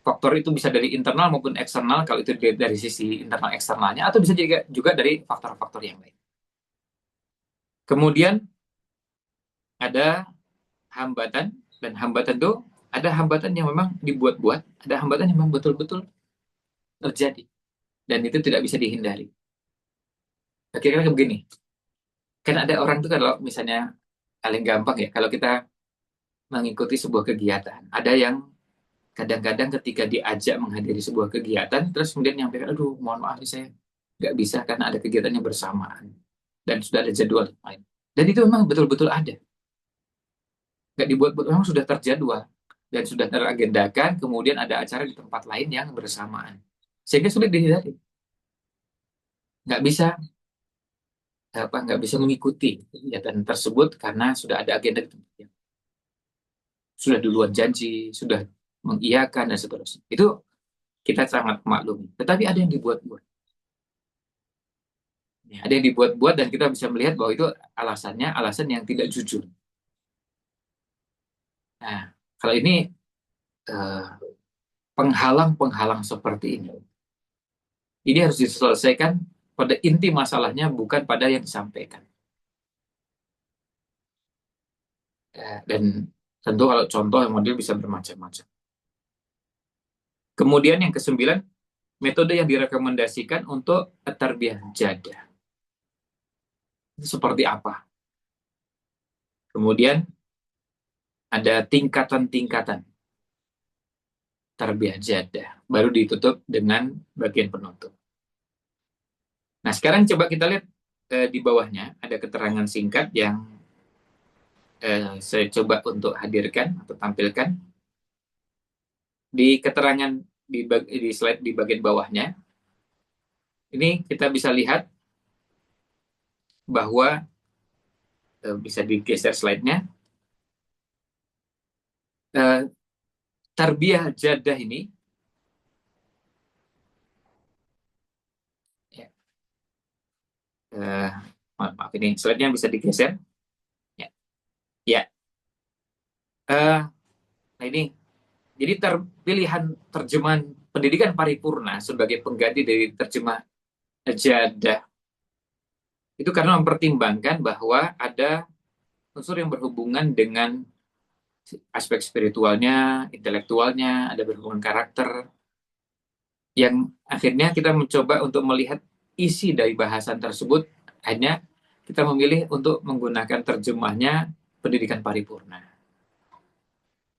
Faktor itu bisa dari internal maupun eksternal, kalau itu dari sisi internal eksternalnya, atau bisa juga dari faktor-faktor yang lain. Kemudian ada hambatan, dan hambatan itu ada hambatan yang memang dibuat-buat, ada hambatan yang memang betul-betul terjadi, dan itu tidak bisa dihindari. Kira-kira begini, kan ada orang tuh kalau misalnya paling gampang ya, kalau kita mengikuti sebuah kegiatan. Ada yang kadang-kadang ketika diajak menghadiri sebuah kegiatan, terus kemudian nyampaikan, aduh mohon maaf nih saya nggak bisa karena ada kegiatannya bersamaan. Dan sudah ada jadwal lain. Dan itu memang betul-betul ada. Nggak dibuat-buat, memang sudah terjadwal. Dan sudah teragendakan, kemudian ada acara di tempat lain yang bersamaan. Sehingga sulit dihindari. Nggak bisa nggak bisa mengikuti kegiatan tersebut karena sudah ada agenda di tempat yang sudah duluan janji, sudah mengiyakan dan seterusnya. Itu kita sangat maklum. Tetapi ada yang dibuat-buat. Ya, ada yang dibuat-buat dan kita bisa melihat bahwa itu alasannya alasan yang tidak jujur. Nah, kalau ini eh, penghalang-penghalang seperti ini harus diselesaikan pada inti masalahnya, bukan pada yang disampaikan. Dan tentu kalau contoh yang model bisa bermacam-macam. Kemudian yang kesembilan, metode yang direkomendasikan untuk tarbiyah jadah. Itu seperti apa? Kemudian ada tingkatan-tingkatan tarbiyah jadah. Baru ditutup dengan bagian penutup. Nah, sekarang coba kita lihat di bawahnya ada keterangan singkat yang saya coba untuk hadirkan atau tampilkan. Di keterangan di slide di bagian bawahnya, ini kita bisa lihat bahwa bisa digeser slide-nya. Tarbiyah jadah ini ya, maaf ini slide-nya bisa digeser. Ya, ya. Nah ini, jadi pilihan terjemahan pendidikan paripurna sebagai pengganti dari terjemah jadah itu karena mempertimbangkan bahwa ada unsur yang berhubungan dengan aspek spiritualnya, intelektualnya, ada berhubungan karakter, yang akhirnya kita mencoba untuk melihat isi dari bahasan tersebut, hanya kita memilih untuk menggunakan terjemahnya pendidikan paripurna.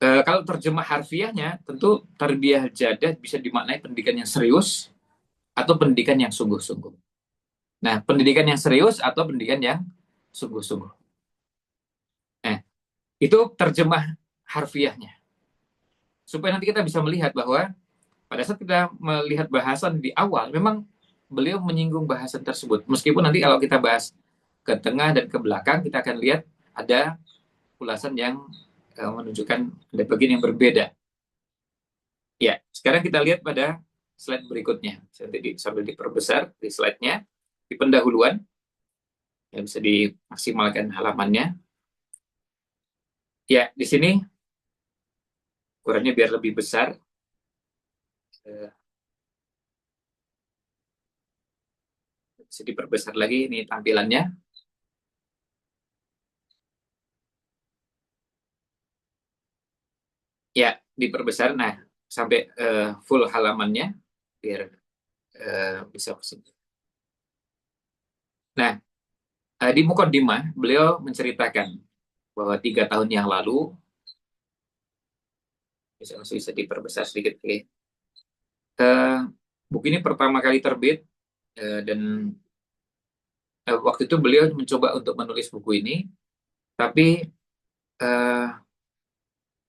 Kalau terjemah harfiahnya, tentu tarbiyah jadah bisa dimaknai pendidikan yang serius atau pendidikan yang sungguh-sungguh. Nah, pendidikan yang serius atau pendidikan yang sungguh-sungguh. Nah, itu terjemah harfiahnya. Supaya nanti kita bisa melihat bahwa pada saat kita melihat bahasan di awal, memang beliau menyinggung bahasan tersebut. Meskipun nanti kalau kita bahas ke tengah dan ke belakang, kita akan lihat ada ulasan yang menunjukkan ada bagian yang berbeda. Ya, sekarang kita lihat pada slide berikutnya. Sambil diperbesar di slide-nya, di pendahuluan, ya bisa dimaksimalkan halamannya. Ya, di sini ukurannya biar lebih besar. Bisa diperbesar lagi ini tampilannya. Ya, diperbesar. Nah, sampai full halamannya biar bisa kesini. Nah, di Mukaddimah beliau menceritakan bahwa 3 tahun yang lalu, bisa diperbesar sedikit, oke. Buku ini pertama kali terbit dan waktu itu beliau mencoba untuk menulis buku ini, tapi uh,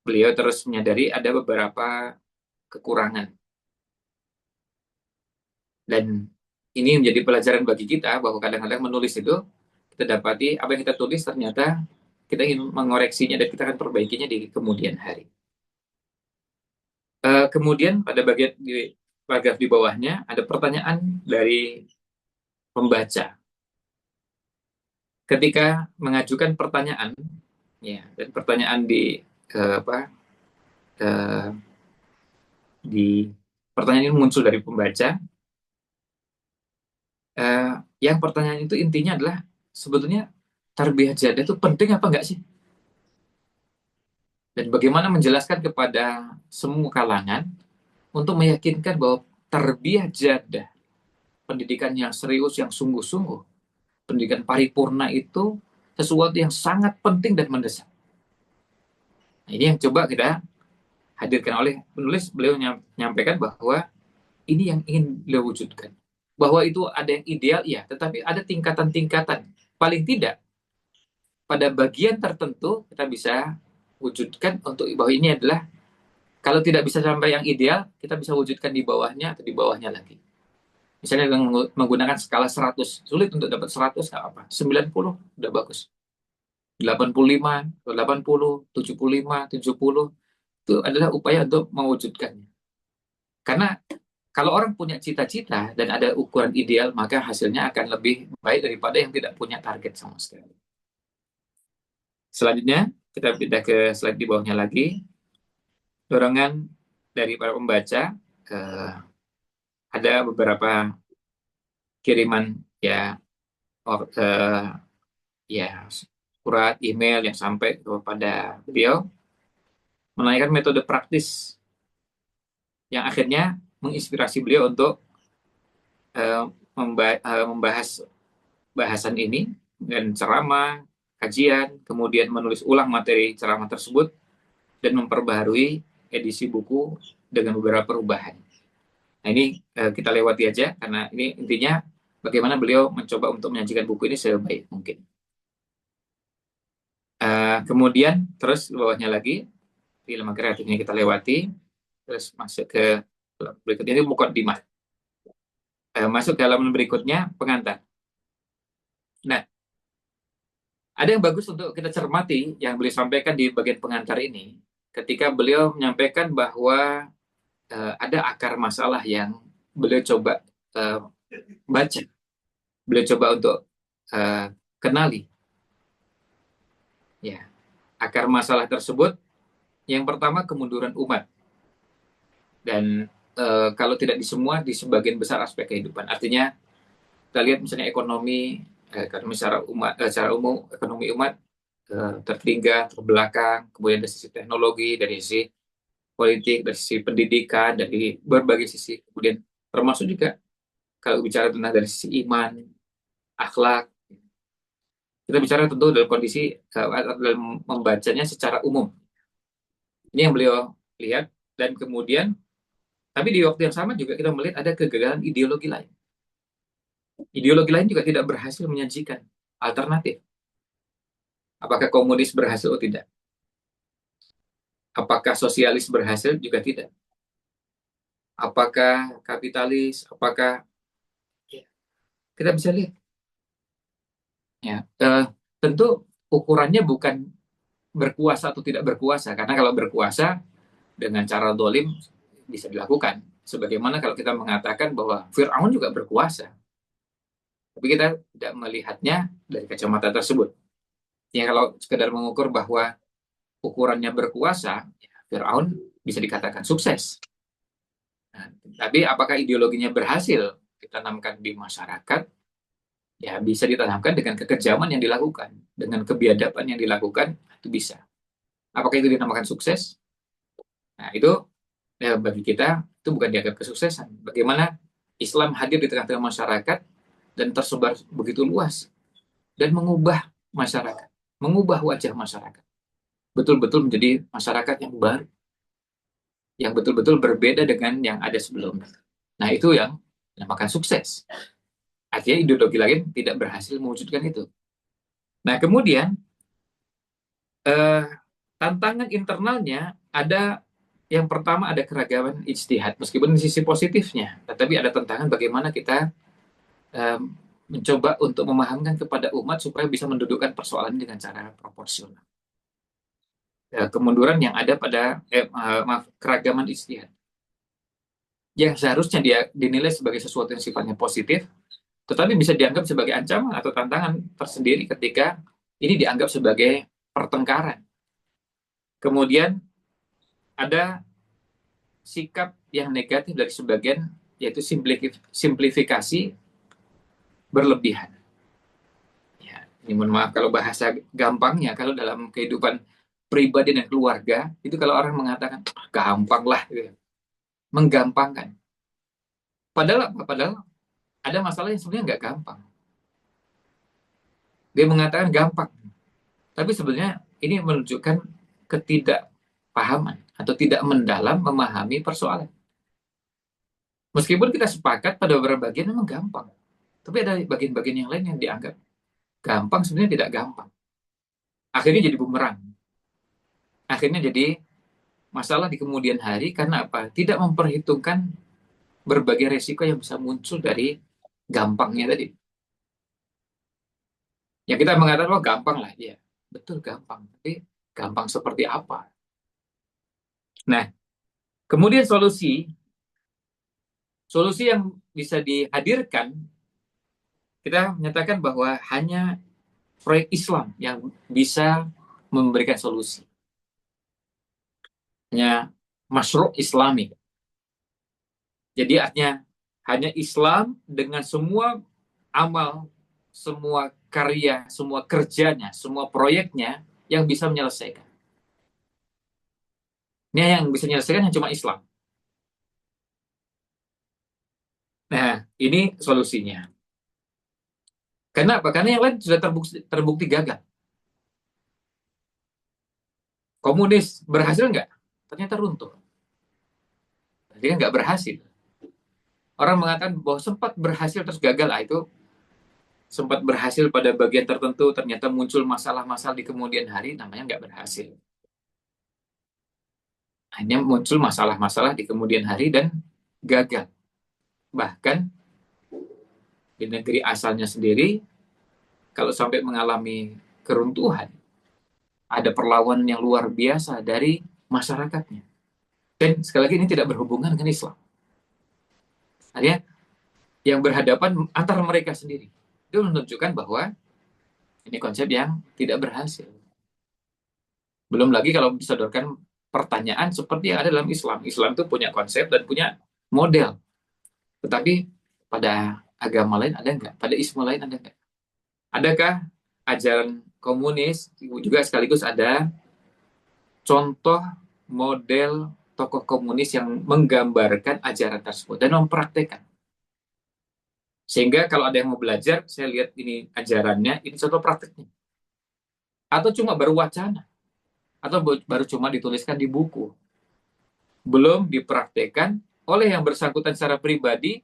beliau terus menyadari ada beberapa kekurangan. Dan ini menjadi pelajaran bagi kita bahwa kadang-kadang menulis itu kita dapati apa yang kita tulis ternyata kita ingin mengoreksinya dan kita akan perbaikinya di kemudian hari. Kemudian pada bagian di paragraf di bawahnya ada pertanyaan dari pembaca. Ketika mengajukan pertanyaan, ya, dan pertanyaan eh, di pertanyaan ini muncul dari pembaca, yang pertanyaan itu intinya adalah sebetulnya tarbiyah jadah itu penting apa enggak sih? Dan bagaimana menjelaskan kepada semua kalangan untuk meyakinkan bahwa tarbiyah jadah, pendidikan yang serius, yang sungguh-sungguh, pendidikan paripurna itu sesuatu yang sangat penting dan mendesak. Nah, ini yang coba kita hadirkan oleh penulis. Beliau menyampaikan bahwa ini yang ingin beliau wujudkan. Bahwa itu ada yang ideal, ya, tetapi ada tingkatan-tingkatan. Paling tidak, pada bagian tertentu kita bisa wujudkan untuk bahwa ini adalah, kalau tidak bisa sampai yang ideal, kita bisa wujudkan di bawahnya atau di bawahnya lagi. Misalnya dengan menggunakan skala 100, sulit untuk dapat 100, nggak apa. 90 udah bagus. 85, 80, 75, 70, itu adalah upaya untuk mewujudkannya. Karena kalau orang punya cita-cita dan ada ukuran ideal, maka hasilnya akan lebih baik daripada yang tidak punya target sama sekali. Selanjutnya, kita pindah ke slide di bawahnya lagi. Dorongan dari para pembaca, ada beberapa kiriman, ya, ya, surat, email yang sampai kepada beliau menanyakan metode praktis yang akhirnya menginspirasi beliau untuk uh, membahas bahasan ini dengan ceramah, kajian, kemudian menulis ulang materi ceramah tersebut dan memperbaharui edisi buku dengan beberapa perubahan. Nah, ini kita lewati aja karena ini intinya bagaimana beliau mencoba untuk menyajikan buku ini sebaik mungkin. Kemudian terus bawahnya lagi, film kreatifnya kita lewati, terus masuk ke berikutnya ini mukaddimah. Masuk ke halaman berikutnya, pengantar. Nah, ada yang bagus untuk kita cermati yang beliau sampaikan di bagian pengantar ini, ketika beliau menyampaikan bahwa ada akar masalah yang beliau coba baca, beliau coba untuk kenali. Ya, akar masalah tersebut yang pertama kemunduran umat, dan kalau tidak di semua, di sebagian besar aspek kehidupan. Artinya kita lihat misalnya ekonomi, secara umum ekonomi umat tertinggal, terbelakang, kemudian dari sisi teknologi, dari sisi politik, dari sisi pendidikan, dari berbagai sisi, kemudian termasuk juga kalau bicara tentang dari sisi iman, akhlak. Kita bicara tentu dalam kondisi dalam membacanya secara umum. Ini yang beliau lihat, dan kemudian tapi di waktu yang sama juga kita melihat ada kegagalan ideologi lain. Ideologi lain juga tidak berhasil menyajikan alternatif. Apakah komunis berhasil atau tidak? Apakah sosialis berhasil? Juga tidak. Apakah kapitalis? Apakah, kita bisa lihat? Ya, tentu ukurannya bukan berkuasa atau tidak berkuasa, karena kalau berkuasa dengan cara dolim bisa dilakukan. Sebagaimana kalau kita mengatakan bahwa Fir'aun juga berkuasa, tapi kita tidak melihatnya dari kacamata tersebut. Ya, kalau sekedar mengukur bahwa ukurannya berkuasa, ya, Fir'aun bisa dikatakan sukses. Nah, tapi apakah ideologinya berhasil ditanamkan di masyarakat? Ya, bisa ditanamkan dengan kekejaman yang dilakukan, dengan kebiadaban yang dilakukan, itu bisa. Apakah itu dinamakan sukses? Nah, itu ya, bagi kita itu bukan dianggap kesuksesan. Bagaimana Islam hadir di tengah-tengah masyarakat dan tersebar begitu luas dan mengubah masyarakat, mengubah wajah masyarakat, betul-betul menjadi masyarakat yang baru, yang betul-betul berbeda dengan yang ada sebelumnya. Nah, itu yang dinamakan sukses. Akhirnya ideologi lain tidak berhasil mewujudkan itu. Nah, kemudian tantangan internalnya ada. Yang pertama ada keragaman ijtihad, meskipun di sisi positifnya, tetapi ada tantangan bagaimana kita mencoba untuk memahamkan kepada umat supaya bisa mendudukkan persoalan dengan cara proporsional. Kemunduran yang ada pada keragaman ijtihad, yang seharusnya dia dinilai sebagai sesuatu yang sifatnya positif, tetapi bisa dianggap sebagai ancaman atau tantangan tersendiri ketika ini dianggap sebagai pertengkaran. Kemudian ada sikap yang negatif dari sebagian, yaitu simplifikasi berlebihan. Ya, ini mohon maaf kalau bahasa gampangnya, kalau dalam kehidupan pribadi dan keluarga, itu kalau orang mengatakan, gampang lah, gitu. Menggampangkan. Padahal ada masalah yang sebenarnya nggak gampang. Dia mengatakan gampang, tapi sebenarnya ini menunjukkan pahaman atau tidak mendalam memahami persoalan. Meskipun kita sepakat pada beberapa bagian memang gampang, tapi ada bagian-bagian yang lain yang dianggap gampang sebenarnya tidak gampang. Akhirnya jadi bumerang. Akhirnya jadi masalah di kemudian hari karena apa? Tidak memperhitungkan berbagai resiko yang bisa muncul dari gampangnya tadi. Ya kita mengatakan, oh gampang lah. Ya, betul gampang. Tapi gampang seperti apa? Nah, kemudian solusi yang bisa dihadirkan, kita menyatakan bahwa hanya proyek Islam yang bisa memberikan solusi. Hanya masyru' Islami. Jadi artinya hanya Islam dengan semua amal, semua karya, semua kerjanya, semua proyeknya yang bisa menyelesaikan. Ini yang bisa menyelesaikan yang cuma Islam. Nah, ini solusinya. Karena apa? Karena yang lain sudah terbukti gagal. Komunis berhasil nggak? Ternyata runtuh. Jadi kan nggak berhasil. Orang mengatakan bahwa sempat berhasil terus gagal. Itu sempat berhasil pada bagian tertentu, ternyata muncul masalah-masalah di kemudian hari, namanya nggak berhasil. Hanya muncul masalah-masalah di kemudian hari dan gagal. Bahkan di negeri asalnya sendiri, kalau sampai mengalami keruntuhan, ada perlawanan yang luar biasa dari masyarakatnya. Dan sekali lagi ini tidak berhubungan dengan Islam. Artinya yang berhadapan antara mereka sendiri. Itu menunjukkan bahwa ini konsep yang tidak berhasil. Belum lagi kalau disodorkan pertanyaan seperti yang ada dalam Islam. Islam itu punya konsep dan punya model. Tetapi pada agama lain ada nggak? Pada Islam lain ada nggak? Adakah ajaran komunis juga sekaligus ada contoh model tokoh komunis yang menggambarkan ajaran tersebut dan mempraktekkan? Sehingga kalau ada yang mau belajar, saya lihat ini ajarannya, ini contoh prakteknya. Atau cuma baru wacana, atau baru cuma dituliskan di buku. Belum dipraktekkan oleh yang bersangkutan secara pribadi,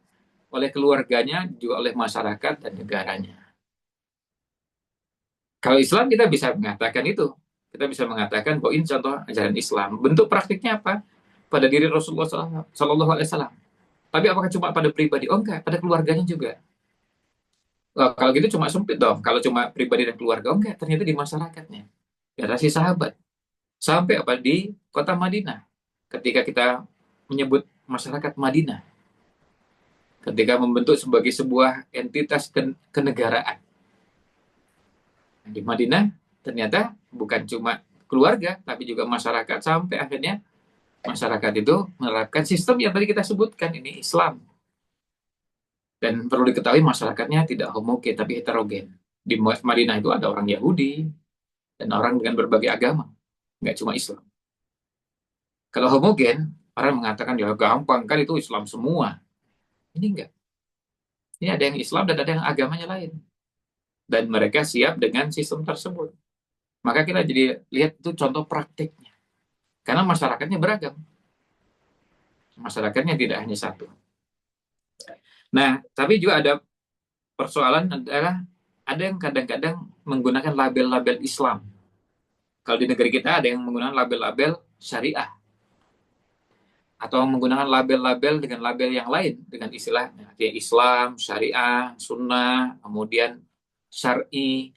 oleh keluarganya, juga oleh masyarakat dan negaranya. Kalau Islam kita bisa mengatakan itu. Kita bisa mengatakan bahwa ini contoh ajaran Islam. Bentuk praktiknya apa? Pada diri Rasulullah Sallallahu Alaihi Wasallam. Tapi apakah cuma pada pribadi? Oh enggak, pada keluarganya juga. Wah, kalau gitu cuma sempit dong. Kalau cuma pribadi dan keluarga, oh enggak. Ternyata di masyarakatnya. Generasi sahabat. Sampai apa? Di kota Madinah. Ketika kita menyebut masyarakat Madinah. Ketika membentuk sebagai sebuah entitas kenegaraan. Di Madinah ternyata bukan cuma keluarga, tapi juga masyarakat, sampai akhirnya masyarakat itu menerapkan sistem yang tadi kita sebutkan, ini Islam. Dan perlu diketahui masyarakatnya tidak homogen, tapi heterogen. Di Madinah itu ada orang Yahudi, dan orang dengan berbagai agama, nggak cuma Islam. Kalau homogen, orang mengatakan ya gampang kan itu Islam semua. Ini enggak. Ini ada yang Islam dan ada yang agamanya lain. Dan mereka siap dengan sistem tersebut. Maka kita jadi lihat itu contoh praktiknya. Karena masyarakatnya beragam. Masyarakatnya tidak hanya satu. Nah, tapi juga ada persoalan adalah ada yang kadang-kadang menggunakan label-label Islam. Kalau di negeri kita ada yang menggunakan label-label syariah. Atau menggunakan label-label dengan label yang lain. Dengan istilah Islam, syariah, sunnah, kemudian syar'i,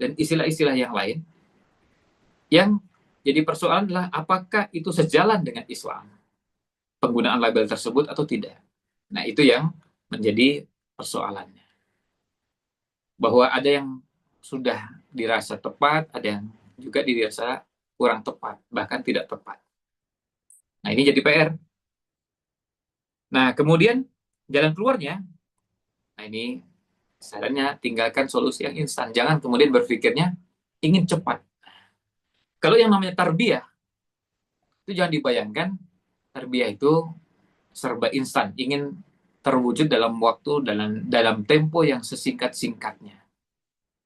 dan istilah-istilah yang lain. Yang jadi persoalan adalah apakah itu sejalan dengan Islam, penggunaan label tersebut atau tidak. Nah, itu yang menjadi persoalannya. Bahwa ada yang sudah dirasa tepat, ada yang juga dirasa kurang tepat, bahkan tidak tepat. Nah, ini jadi PR. Nah, kemudian jalan keluarnya, nah ini sarannya tinggalkan solusi yang instan. Jangan kemudian berpikirnya ingin cepat. Kalau yang namanya tarbiyah, itu jangan dibayangkan tarbiyah itu serba instan, ingin terwujud dalam waktu, dalam tempo yang sesingkat-singkatnya.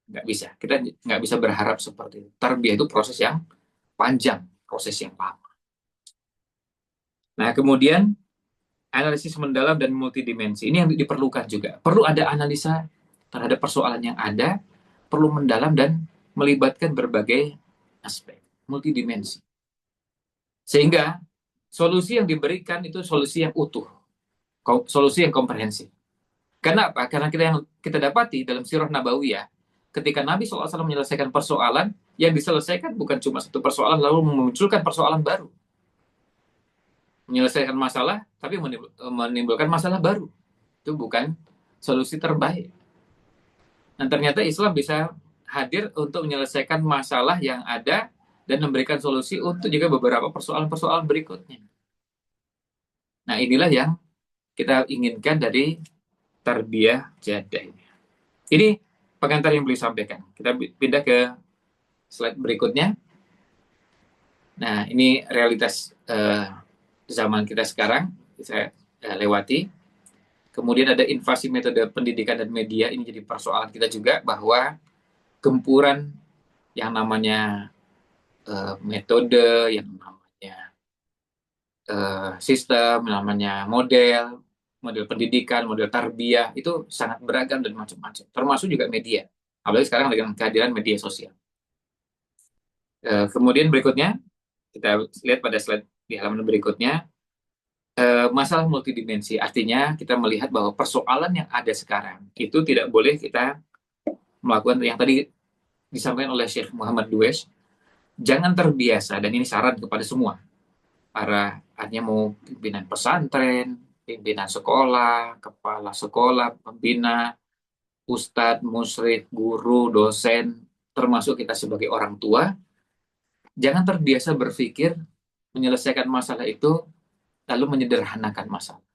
Nggak bisa. Kita nggak bisa berharap seperti itu. Tarbiyah itu proses yang panjang, proses yang lama. Nah, kemudian analisis mendalam dan multidimensi ini yang diperlukan juga. Perlu ada analisa terhadap persoalan yang ada, perlu mendalam dan melibatkan berbagai aspek, multidimensi. Sehingga solusi yang diberikan itu solusi yang utuh, solusi yang komprehensif. Karena apa? Karena kita dapati dalam sirah nabawiyah, ketika Nabi SAW menyelesaikan persoalan, yang diselesaikan bukan cuma satu persoalan lalu memunculkan persoalan baru. Menyelesaikan masalah, tapi menimbulkan masalah baru. Itu bukan solusi terbaik. Dan ternyata Islam bisa hadir untuk menyelesaikan masalah yang ada dan memberikan solusi untuk juga beberapa persoalan-persoalan berikutnya. Nah, inilah yang kita inginkan dari tarbiyah jadah ini. Ini pengantar yang beliau sampaikan. Kita pindah ke slide berikutnya. Nah, ini realitas zaman kita sekarang. Saya lewati. Kemudian ada invasi metode pendidikan dan media. Ini jadi persoalan kita juga bahwa gempuran yang namanya metode, yang namanya sistem, namanya model pendidikan, model tarbiyah, itu sangat beragam dan macam-macam. Termasuk juga media. Apalagi sekarang dengan kehadiran media sosial. Kemudian berikutnya, kita lihat pada slide di halaman berikutnya, masalah multidimensi. Artinya kita melihat bahwa persoalan yang ada sekarang itu tidak boleh kita melakukan yang tadi disampaikan oleh Syekh Muhammad Dues. Jangan terbiasa, dan ini saran kepada semua, para artinya mau pimpinan pesantren, pimpinan sekolah, kepala sekolah, pembina, ustadz, musyrif, guru, dosen, termasuk kita sebagai orang tua, jangan terbiasa berpikir menyelesaikan masalah itu lalu menyederhanakan masalah.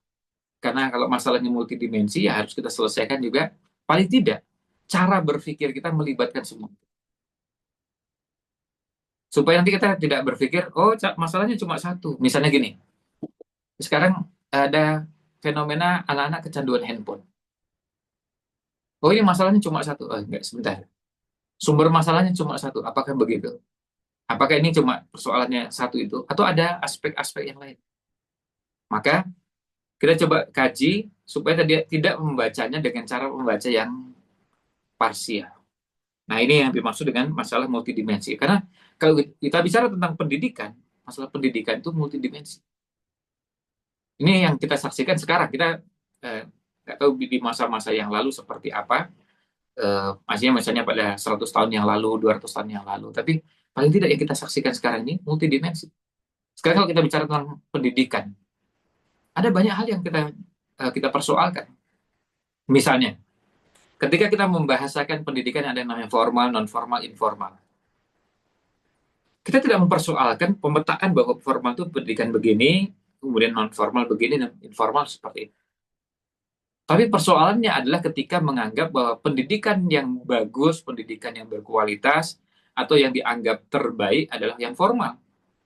Karena kalau masalahnya multidimensi, ya harus kita selesaikan juga, paling tidak, cara berpikir kita melibatkan semua. Supaya nanti kita tidak berpikir, oh masalahnya cuma satu. Misalnya gini, sekarang ada fenomena anak-anak kecanduan handphone. Oh ini masalahnya cuma satu. Oh enggak, sebentar. Sumber masalahnya cuma satu. Apakah begitu? Apakah ini cuma persoalannya satu itu? Atau ada aspek-aspek yang lain? Maka kita coba kaji supaya tidak membacanya dengan cara membaca yang parsial. Nah ini yang dimaksud dengan masalah multidimensi. Karena kalau kita bicara tentang pendidikan, masalah pendidikan itu multidimensi. Ini yang kita saksikan sekarang. Kita nggak tahu di masa-masa yang lalu seperti apa. Misalnya pada 100 tahun yang lalu, 200 tahun yang lalu. Tapi paling tidak yang kita saksikan sekarang ini multidimensi. Sekarang kalau kita bicara tentang pendidikan, ada banyak hal yang kita persoalkan. Misalnya, ketika kita membahasakan pendidikan ada yang namanya formal, non-formal, informal. Kita tidak mempersoalkan pemetaan bahwa formal itu pendidikan begini, kemudian non-formal begini, dan informal seperti itu. Tapi persoalannya adalah ketika menganggap bahwa pendidikan yang bagus, pendidikan yang berkualitas, atau yang dianggap terbaik adalah yang formal.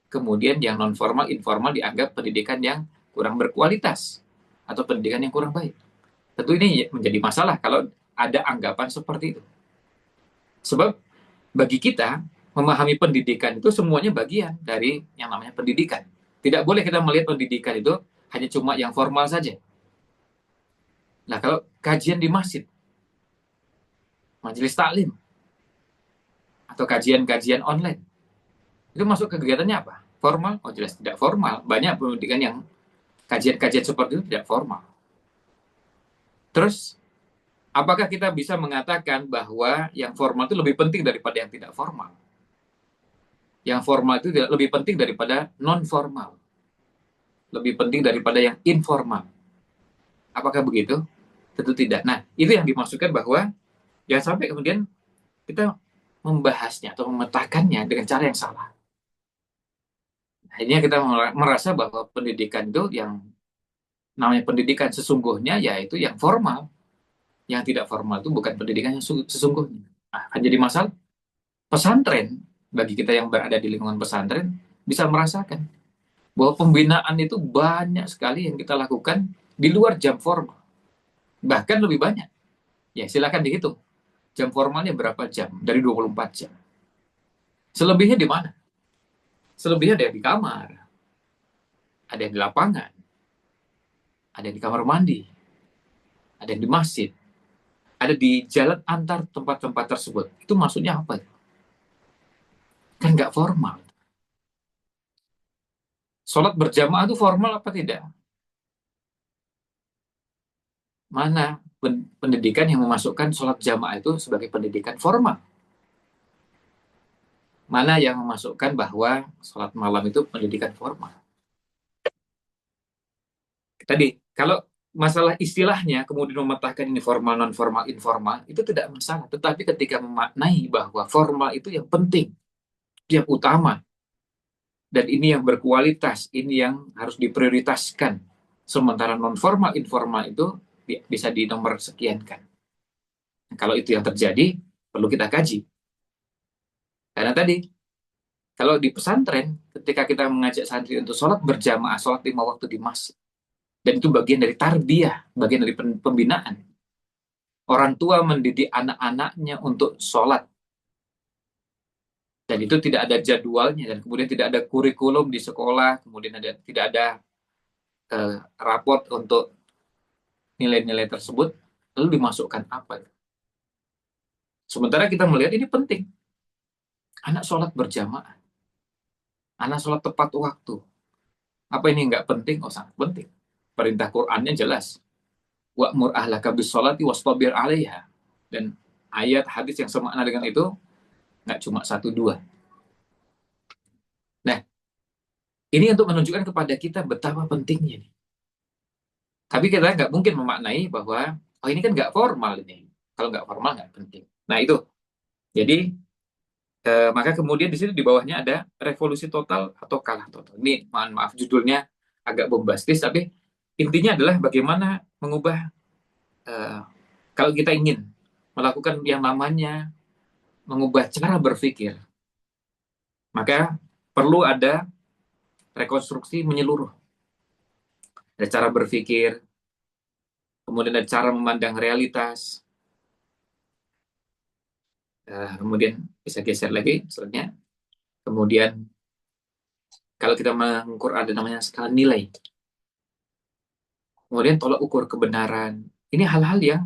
Kemudian yang non-formal, informal dianggap pendidikan yang kurang berkualitas, atau pendidikan yang kurang baik. Tentu ini menjadi masalah kalau ada anggapan seperti itu. Sebab bagi kita, memahami pendidikan itu semuanya bagian dari yang namanya pendidikan. Tidak boleh kita melihat pendidikan itu hanya cuma yang formal saja. Nah, kalau kajian di masjid, majelis taklim, atau kajian-kajian online, itu masuk kegiatannya apa? Formal? Oh jelas tidak formal. Banyak pendidikan yang kajian-kajian seperti itu tidak formal. Terus, apakah kita bisa mengatakan bahwa yang formal itu lebih penting daripada yang tidak formal? Yang formal itu lebih penting daripada non-formal. Lebih penting daripada yang informal. Apakah begitu? Tentu tidak. Nah, itu yang dimaksudkan bahwa jangan sampai kemudian kita membahasnya atau memetakannya dengan cara yang salah. Akhirnya kita merasa bahwa pendidikan itu yang namanya pendidikan sesungguhnya yaitu yang formal. Yang tidak formal itu bukan pendidikan yang sesungguhnya. Nah, akan jadi masalah. Pesantren, bagi kita yang berada di lingkungan pesantren, bisa merasakan bahwa pembinaan itu banyak sekali yang kita lakukan di luar jam formal. Bahkan lebih banyak. Ya, silakan dihitung. Jam formalnya berapa jam? Dari 24 jam. Selebihnya di mana? Selebihnya ada di kamar. ada yang di lapangan, ada yang di kamar mandi, ada yang di masjid, ada di jalan antar tempat-tempat tersebut. Itu maksudnya apa? Kan nggak formal. Sholat berjamaah itu formal apa tidak? Mana pendidikan yang memasukkan sholat jamaah itu sebagai pendidikan formal? Mana yang memasukkan bahwa sholat malam itu pendidikan formal? Tadi, kalau masalah istilahnya kemudian memetakan ini formal, non formal, informal, itu tidak masalah. Tetapi ketika memaknai bahwa formal itu yang penting, yang utama, dan ini yang berkualitas, ini yang harus diprioritaskan. Sementara non formal, informal itu bisa dinomor sekiankan. Nah, kalau itu yang terjadi, perlu kita kaji. Karena tadi, kalau di pesantren, ketika kita mengajak santri untuk sholat berjamaah, sholat 5 waktu di masjid, dan itu bagian dari tarbiyah, bagian dari pembinaan. Orang tua mendidik anak-anaknya untuk sholat, dan itu tidak ada jadwalnya, dan kemudian tidak ada kurikulum di sekolah, kemudian tidak ada raport untuk nilai-nilai tersebut, lalu dimasukkan apa? Sementara kita melihat ini penting. Anak sholat berjamaah, anak sholat tepat waktu. Apa ini nggak penting? Oh, sangat penting. Perintah Qur'annya jelas. Wa'mur ahlaka bis-sholati wastabir 'alaiha. Dan ayat hadis yang semakna dengan itu nggak cuma satu dua. Nah, ini untuk menunjukkan kepada kita betapa pentingnya nih. Tapi kita nggak mungkin memaknai bahwa oh ini kan nggak formal ini. Kalau nggak formal nggak penting. Nah itu. Jadi maka kemudian di situ di bawahnya ada revolusi total atau kalah total. Ini mohon maaf judulnya agak bombastis, tapi intinya adalah bagaimana mengubah eh, kalau kita ingin melakukan yang namanya mengubah cara berpikir, maka perlu ada rekonstruksi menyeluruh. Ada cara berpikir, kemudian ada cara memandang realitas, kemudian bisa geser lagi selanjutnya. Kemudian kalau kita mengukur ada namanya skala nilai. Kemudian tolak ukur kebenaran. Ini hal-hal yang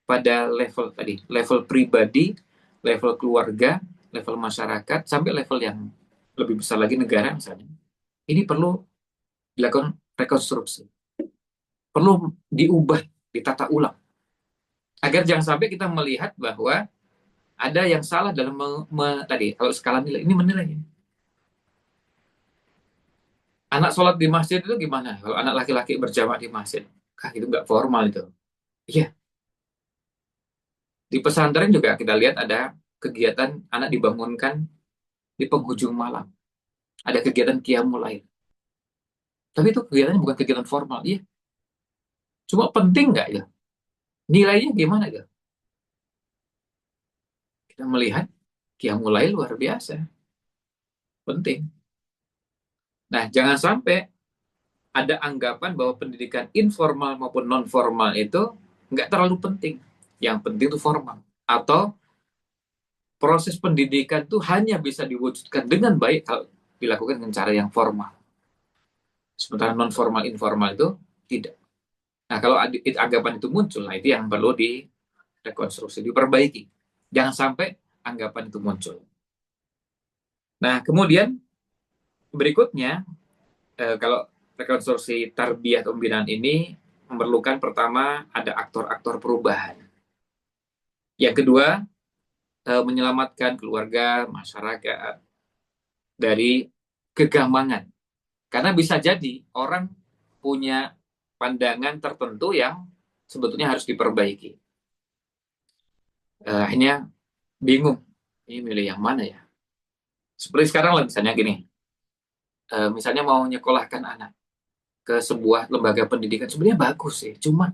pada level tadi, level pribadi, level keluarga, level masyarakat, sampai level yang lebih besar lagi negara misalnya. Ini perlu dilakukan rekonstruksi. Perlu diubah, ditata ulang. Agar jangan sampai kita melihat bahwa ada yang salah dalam tadi, kalau skala nilai, ini menilai. Anak sholat di masjid itu gimana? Kalau anak laki-laki berjamaah di masjid, itu nggak formal itu. Iya, di pesantren juga kita lihat ada kegiatan anak dibangunkan di penghujung malam. Ada kegiatan qiyamul lail. Tapi itu kegiatannya bukan kegiatan formal. Iya, cuma penting nggak ya? Nilainya gimana ya? Kita melihat qiyamul lail luar biasa. Penting. Nah, jangan sampai ada anggapan bahwa pendidikan informal maupun non formal itu nggak terlalu penting. Yang penting itu formal. Atau proses pendidikan itu hanya bisa diwujudkan dengan baik kalau dilakukan dengan cara yang formal. Sementara non formal informal itu tidak. Nah, kalau anggapan itu muncul, nah itu yang perlu direkonstruksi, diperbaiki. Jangan sampai anggapan itu muncul. Nah, kemudian berikutnya, kalau rekonstruksi tarbiyah atau pembinaan ini memerlukan pertama ada aktor-aktor perubahan. Yang kedua, menyelamatkan keluarga, masyarakat dari kegamangan. Karena bisa jadi orang punya pandangan tertentu yang sebetulnya harus diperbaiki. Akhirnya bingung, ini milih yang mana ya? Seperti sekarang lah misalnya gini, misalnya mau nyekolahkan anak ke sebuah lembaga pendidikan, sebenarnya bagus sih, cuma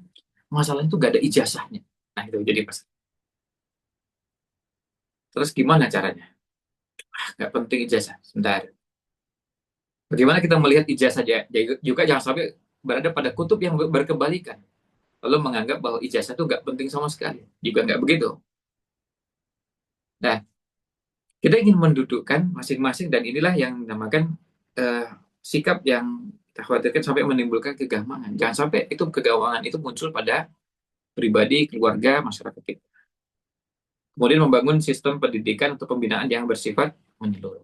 masalahnya itu gak ada ijazahnya. Nah itu jadi pas. Terus gimana caranya? Gak penting ijazah, sebentar. Bagaimana kita melihat ijazah saja? Juga jangan sampai berada pada kutub yang berkebalikan. Lalu menganggap bahwa ijazah itu gak penting sama sekali. Juga gak begitu. Nah, kita ingin mendudukkan masing-masing dan inilah yang dinamakan sikap yang kita khawatirkan sampai menimbulkan kegamangan. Jangan sampai itu kegamangan itu muncul pada pribadi, keluarga, masyarakat kita. Kemudian membangun sistem pendidikan atau pembinaan yang bersifat menyeluruh.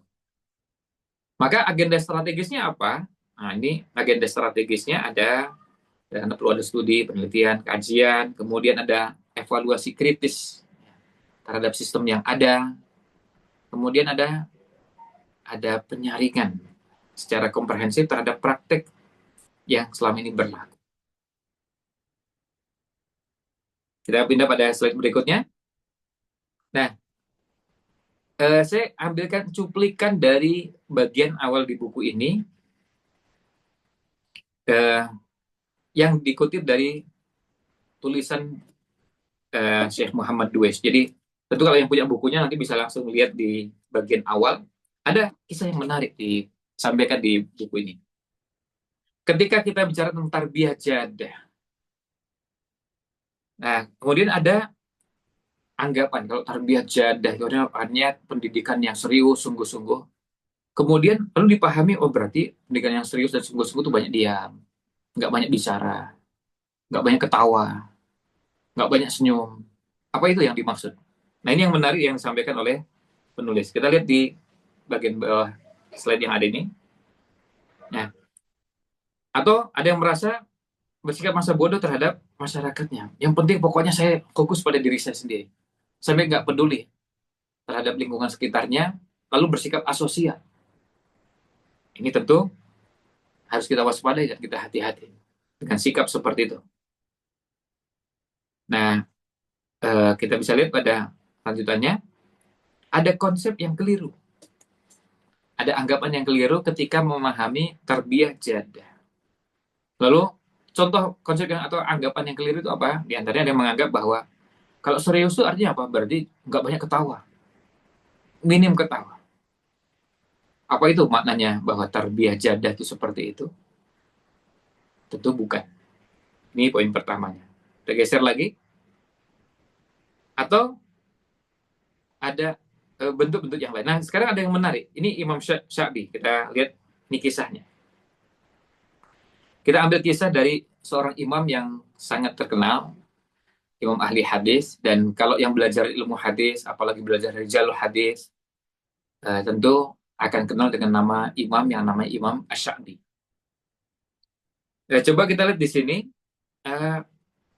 Maka agenda strategisnya apa? Nah, ini agenda strategisnya ada, dan perlu ada studi, penelitian, kajian, kemudian ada evaluasi kritis terhadap sistem yang ada, kemudian ada penyaringan secara komprehensif terhadap praktek yang selama ini berlaku. Kita pindah pada slide berikutnya. Nah, saya ambilkan cuplikan dari bagian awal di buku ini yang dikutip dari tulisan Syekh Muhammad Duwais. Jadi tentu kalau yang punya bukunya nanti bisa langsung lihat di bagian awal. Ada kisah yang menarik disampaikan di buku ini. Ketika kita bicara tentang tarbiyah jadah, nah kemudian ada anggapan kalau tarbiyah jadah itu artinya pendidikan yang serius, sungguh-sungguh. Kemudian lalu dipahami, oh berarti pendidikan yang serius dan sungguh-sungguh itu banyak diam, nggak banyak bicara, nggak banyak ketawa, nggak banyak senyum. Apa itu yang dimaksud? Nah ini yang menarik yang disampaikan oleh penulis. Kita lihat di bagian bawah slide yang ada ini. Nah, atau ada yang merasa bersikap masa bodoh terhadap masyarakatnya. Yang penting pokoknya saya fokus pada diri saya sendiri. Sampai nggak peduli terhadap lingkungan sekitarnya, lalu bersikap asosial. Ini tentu harus kita waspadai dan kita hati-hati dengan sikap seperti itu. Nah, kita bisa lihat pada lanjutannya, ada konsep yang keliru. Ada anggapan yang keliru ketika memahami tarbiyah jadah. Lalu, contoh konsep yang atau anggapan yang keliru itu apa? Di antaranya ada yang menganggap bahwa kalau serius itu artinya apa? Berarti nggak banyak ketawa. Minim ketawa. Apa itu maknanya bahwa tarbiyah jadah itu seperti itu? Tentu bukan. Ini poin pertamanya. Kita geser lagi. Atau ada bentuk-bentuk yang lain. Nah, sekarang ada yang menarik. Ini Imam Syafi'i. Kita lihat ini kisahnya. Kita ambil kisah dari seorang imam yang sangat terkenal, imam ahli hadis, dan kalau yang belajar ilmu hadis, apalagi belajar dari jalur hadis, tentu akan kenal dengan nama imam yang namanya Imam Asy-Sya'bi. Nah, coba kita lihat di sini,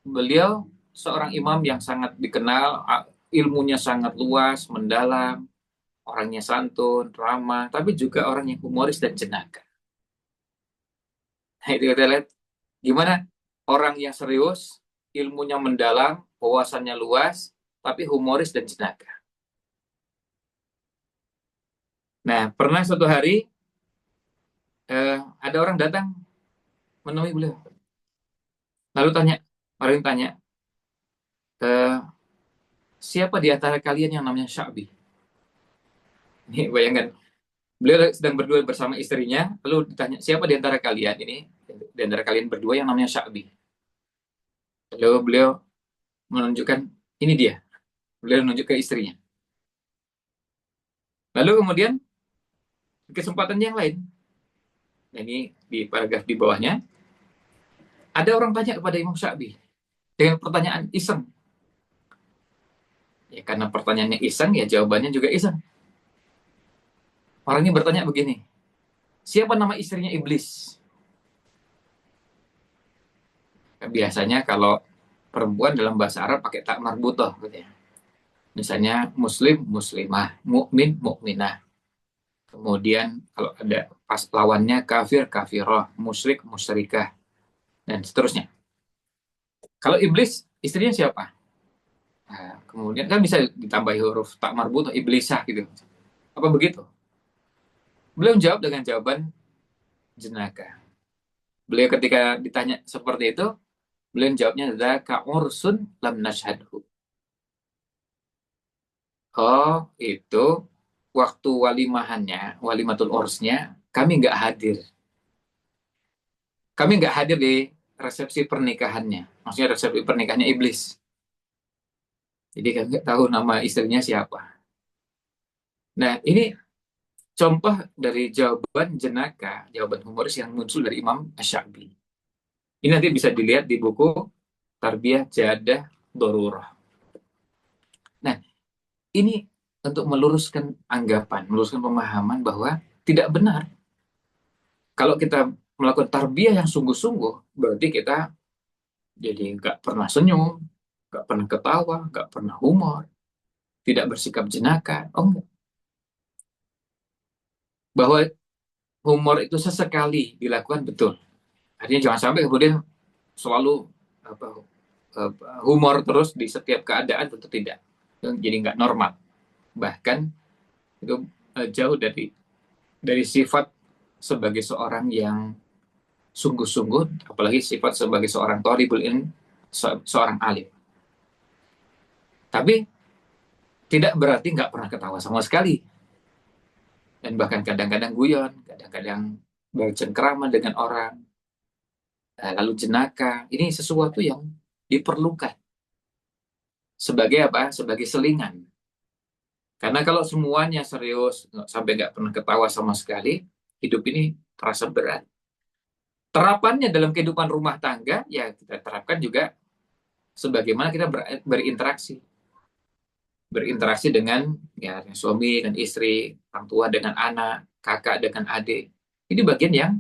beliau seorang imam yang sangat dikenal, ilmunya sangat luas, mendalam, orangnya santun, ramah, tapi juga orang yang humoris dan jenaka. Nah, itu kita lihat gimana orang yang serius, ilmunya mendalam, wawasannya luas, tapi humoris dan jenaka. Nah, pernah suatu hari ada orang datang menemui beliau. Lalu orang yang tanya, siapa di antara kalian yang namanya Syabi? Ini bayangkan, beliau sedang berdua bersama istrinya, lalu ditanya, siapa di antara kalian ini, di antara kalian berdua yang namanya Syabi? Lalu beliau menunjukkan, ini dia. Beliau menunjuk ke istrinya. Lalu kemudian, kesempatan yang lain, ini di paragraf di bawahnya, ada orang tanya kepada Imam Syafi'i dengan pertanyaan iseng. Ya karena pertanyaannya iseng, ya jawabannya juga iseng. Orang ini bertanya begini, siapa nama istrinya Iblis? Biasanya kalau perempuan dalam bahasa Arab pakai tak marbutoh, gitu ya. Misalnya Muslim, Muslimah, Mukmin, Mukminah. Kemudian kalau ada pas lawannya kafir, kafiroh, musyrik, musyrikah, dan seterusnya. Kalau iblis, istrinya siapa? Nah, kemudian kan bisa ditambahi huruf tak marbut, iblisah gitu. Apa begitu? Beliau jawab dengan jawaban jenaka. Beliau ketika ditanya seperti itu, beliau jawabnya adalah ka'ursun lam nashhadhu. Oh, itu waktu walimahannya, walimatul ursnya, kami nggak hadir. Kami nggak hadir di resepsi pernikahannya. Maksudnya resepsi pernikahannya iblis. Jadi kami nggak tahu nama istrinya siapa. Nah, ini Contoh dari jawaban jenaka, jawaban humoris yang muncul dari Imam Asy-Sya'bi. Ini nanti bisa dilihat di buku Tarbiyah Jadah Dorurah. Nah, ini untuk meluruskan anggapan, meluruskan pemahaman bahwa tidak benar kalau kita melakukan tarbiyah yang sungguh-sungguh, berarti kita jadi nggak pernah senyum, nggak pernah ketawa, nggak pernah humor, tidak bersikap jenaka. Oh enggak. Bahwa humor itu sesekali dilakukan betul. Artinya jangan sampai kemudian selalu apa, humor terus di setiap keadaan, tentu tidak. Jadi nggak normal. Bahkan itu jauh dari sifat sebagai seorang yang sungguh-sungguh, apalagi sifat sebagai seorang thalibul ilm, seorang alim. Tapi tidak berarti nggak pernah ketawa sama sekali. Dan bahkan kadang-kadang guyon, kadang-kadang bercengkrama dengan orang, lalu jenaka. Ini sesuatu yang diperlukan sebagai apa? Sebagai selingan. Karena kalau semuanya serius, sampai nggak pernah ketawa sama sekali, hidup ini terasa berat. Terapannya dalam kehidupan rumah tangga, ya kita terapkan juga sebagaimana kita berinteraksi. Berinteraksi dengan ya suami dan istri, orang tua dengan anak, kakak dengan adik. Ini bagian yang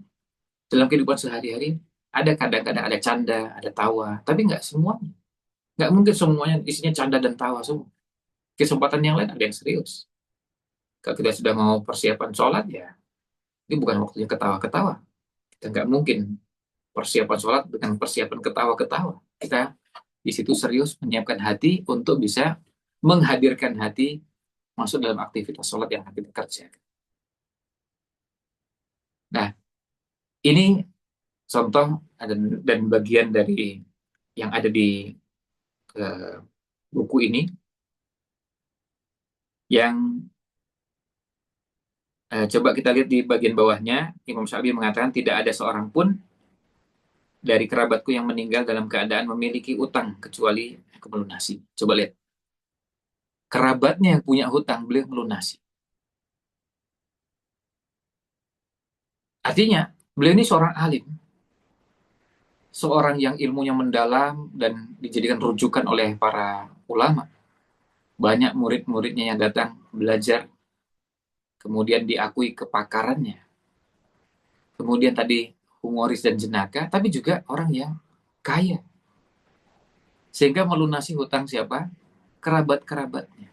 dalam kehidupan sehari-hari ada, kadang-kadang ada canda, ada tawa, tapi nggak semuanya. Nggak mungkin semuanya isinya canda dan tawa semua. Kesempatan yang lain ada yang serius. Kalau kita sudah mau persiapan sholat, ya ini bukan waktunya ketawa-ketawa. Kita nggak mungkin persiapan sholat dengan persiapan ketawa-ketawa. Kita di situ serius menyiapkan hati untuk bisa menghadirkan hati masuk dalam aktivitas sholat yang akan kita kerjakan. Nah, ini contoh dan bagian dari yang ada di uh, buku ini yang coba kita lihat di bagian bawahnya. Imam Syafi'i mengatakan tidak ada seorang pun dari kerabatku yang meninggal dalam keadaan memiliki utang kecuali aku melunasi. Coba lihat, kerabatnya yang punya hutang beliau melunasi. Artinya beliau ini seorang alim, seorang yang ilmunya mendalam dan dijadikan rujukan oleh para ulama. Banyak murid-muridnya yang datang belajar, kemudian diakui kepakarannya. Kemudian tadi humoris dan jenaka, tapi juga orang yang kaya. Sehingga melunasi hutang siapa? Kerabat-kerabatnya.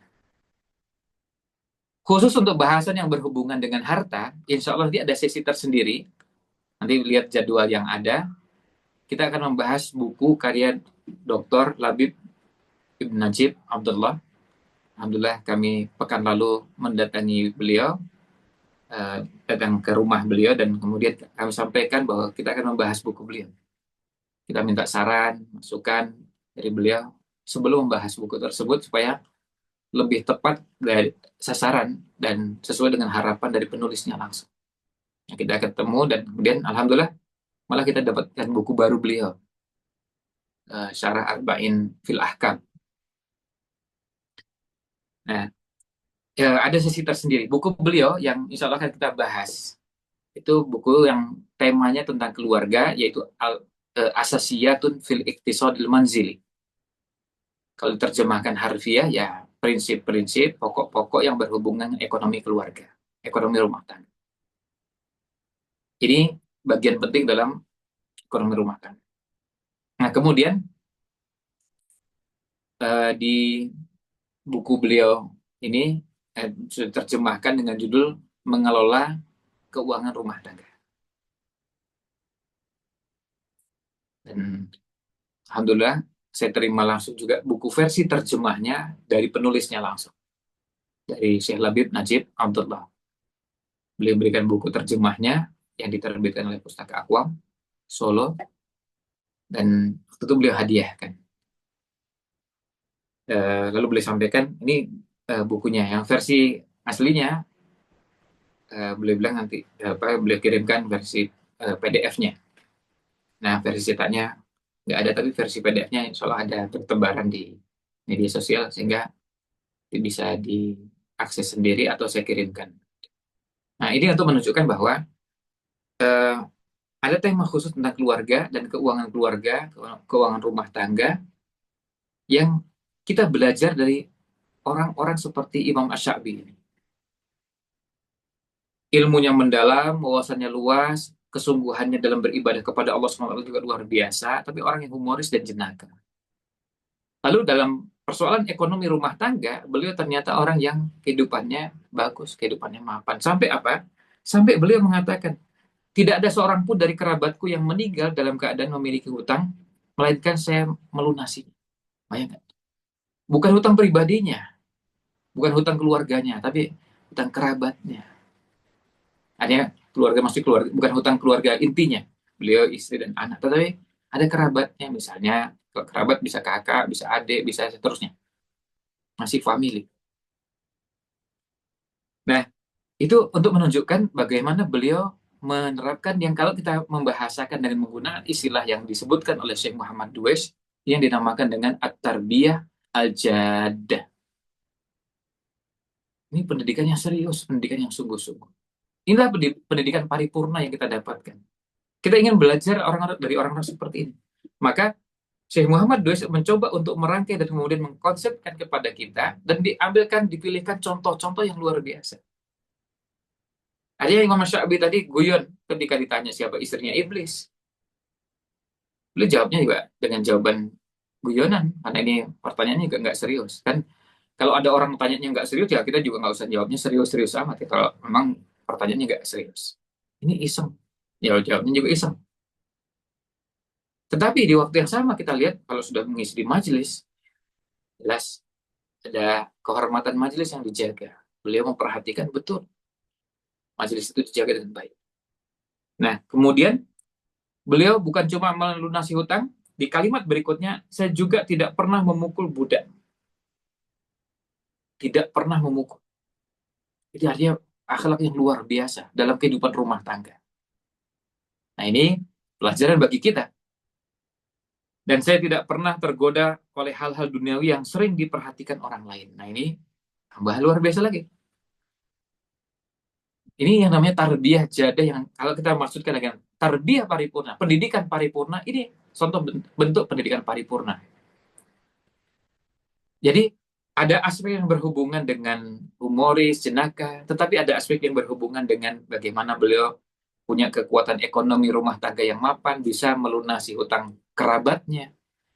Khusus untuk bahasan yang berhubungan dengan harta, insya Allah dia ada sesi tersendiri. Nanti lihat jadwal yang ada. Kita akan membahas buku karya Dr. Labib Ibn Najib Abdullah. Alhamdulillah kami pekan lalu mendatangi beliau, datang ke rumah beliau, dan kemudian kami sampaikan bahwa kita akan membahas buku beliau. Kita minta saran, masukan dari beliau sebelum membahas buku tersebut supaya lebih tepat dari sasaran dan sesuai dengan harapan dari penulisnya langsung. Nah, kita ketemu dan kemudian alhamdulillah malah kita dapatkan buku baru beliau, Syarah Arba'in fil Ahkam. Nah, ada sesi tersendiri. Buku beliau yang insya Allah akan kita bahas itu buku yang temanya tentang keluarga, yaitu Asasiyatun fil Iqtisadil Manzili. Kalau diterjemahkan harfiah, ya prinsip-prinsip pokok-pokok yang berhubungan ekonomi keluarga, ekonomi rumah tangga. Ini bagian penting dalam ekonomi rumah tangga. Nah, kemudian di buku beliau ini sudah diterjemahkan dengan judul Mengelola Keuangan Rumah Tangga. Dan alhamdulillah saya terima langsung juga buku versi terjemahnya dari penulisnya langsung, dari Syekh Labib Najib Abdullah. Beliau berikan buku terjemahnya yang diterbitkan oleh Pustaka Aqwam Solo, dan waktu itu beliau hadiahkan. Lalu beliau sampaikan ini bukunya, yang versi aslinya beliau bilang nanti beliau kirimkan versi PDF-nya. Nah, versi cetaknya nggak ada, tapi versi PDF-nya insya Allah ada bertebaran di media sosial sehingga bisa diakses sendiri atau saya kirimkan. Nah, ini untuk menunjukkan bahwa eh, ada tema khusus tentang keluarga dan keuangan keluarga, keuangan rumah tangga yang kita belajar dari orang-orang seperti Imam Ash-Sha'bi. Ilmunya mendalam, wawasannya luas, kesungguhannya dalam beribadah kepada Allah SWT juga luar biasa, tapi orang yang humoris dan jenaka. Lalu dalam persoalan ekonomi rumah tangga, beliau ternyata orang yang kehidupannya bagus, kehidupannya mapan. Sampai apa? Sampai beliau mengatakan, tidak ada seorang pun dari kerabatku yang meninggal dalam keadaan memiliki hutang, melainkan saya melunasi. Bayangkan. Bukan hutang pribadinya, bukan hutang keluarganya, tapi hutang kerabatnya. Hanya keluarga masih keluarga, bukan hutang keluarga intinya. Beliau istri dan anak, tetapi ada kerabatnya, misalnya kerabat bisa kakak, bisa adik, bisa seterusnya, masih family. Nah, itu untuk menunjukkan bagaimana beliau menerapkan yang kalau kita membahasakan dengan menggunakan istilah yang disebutkan oleh Syekh Muhammad Duwais yang dinamakan dengan At-Tarbiyah Al-Jaddah. Ini pendidikan yang serius, pendidikan yang sungguh-sungguh. Inilah pendidikan paripurna yang kita dapatkan. Kita ingin belajar orang-orang dari orang-orang seperti ini. Maka Syekh Muhammad Duwais mencoba untuk merangkai dan kemudian mengkonsepkan kepada kita dan diambilkan, dipilihkan contoh-contoh yang luar biasa. Ada yang Imam Syafi'i tadi guyon ketika ditanya siapa istrinya iblis. Beliau jawabnya juga dengan jawaban guyonan, karena ini pertanyaannya juga nggak serius. Kan kalau ada orang tanyanya nggak serius, ya kita juga nggak usah jawabnya serius-serius amat ya, kalau memang pertanyaannya nggak serius. Ini iseng. Ya, jawabnya juga iseng. Tetapi di waktu yang sama kita lihat, kalau sudah mengisi di majelis, jelas ada kehormatan majelis yang dijaga. Beliau memperhatikan betul majelis itu dijaga dengan baik. Nah, kemudian beliau bukan cuma melunasi hutang, di kalimat berikutnya, saya juga tidak pernah memukul budak. Tidak pernah memukul. Jadi artinya akhlak yang luar biasa dalam kehidupan rumah tangga. Nah, ini pelajaran bagi kita. Dan saya tidak pernah tergoda oleh hal-hal duniawi yang sering diperhatikan orang lain. Nah, ini tambah luar biasa lagi. Ini yang namanya tarbiyah jadah, yang kalau kita maksudkan dengan tarbiyah paripurna, pendidikan paripurna, ini contoh bentuk pendidikan paripurna. Jadi ada aspek yang berhubungan dengan humoris, jenaka, tetapi ada aspek yang berhubungan dengan bagaimana beliau punya kekuatan ekonomi rumah tangga yang mapan, bisa melunasi hutang kerabatnya.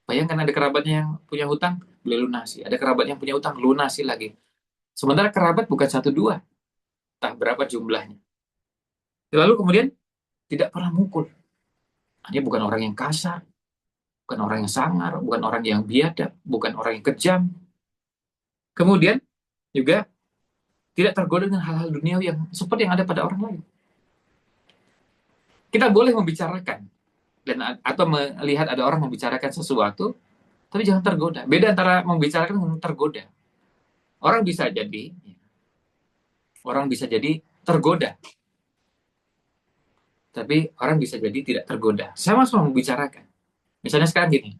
Bayangkan ada kerabatnya yang punya hutang, beliau lunasi. Ada kerabat yang punya hutang, lunasi lagi. Sementara kerabat bukan satu dua, entah berapa jumlahnya. Lalu kemudian tidak pernah mukul. Dia bukan orang yang kasar, bukan orang yang sangar, bukan orang yang biadab, bukan orang yang kejam. Kemudian juga tidak tergoda dengan hal-hal dunia yang seperti yang ada pada orang lain. Kita boleh membicarakan dan atau melihat ada orang membicarakan sesuatu, tapi jangan tergoda. Beda antara membicarakan dengan tergoda. Orang bisa jadi tergoda, tapi orang bisa jadi tidak tergoda. Sama-sama membicarakan. Misalnya sekarang gini,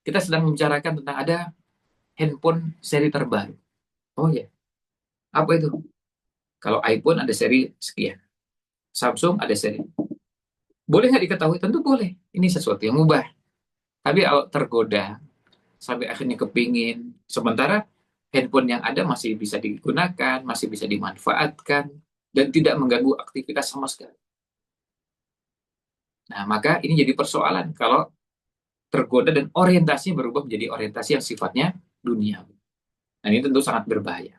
kita sedang membicarakan tentang ada handphone seri terbaru. Oh ya, apa itu? Kalau iPhone ada seri sekian, Samsung ada seri. Boleh nggak diketahui? Tentu boleh. Ini sesuatu yang mubah. Tapi kalau tergoda, sampai akhirnya kepingin, sementara handphone yang ada masih bisa digunakan, masih bisa dimanfaatkan, dan tidak mengganggu aktivitas sama sekali. Nah, maka ini jadi persoalan kalau tergoda dan orientasinya berubah menjadi orientasi yang sifatnya dunia. Nah, ini tentu sangat berbahaya.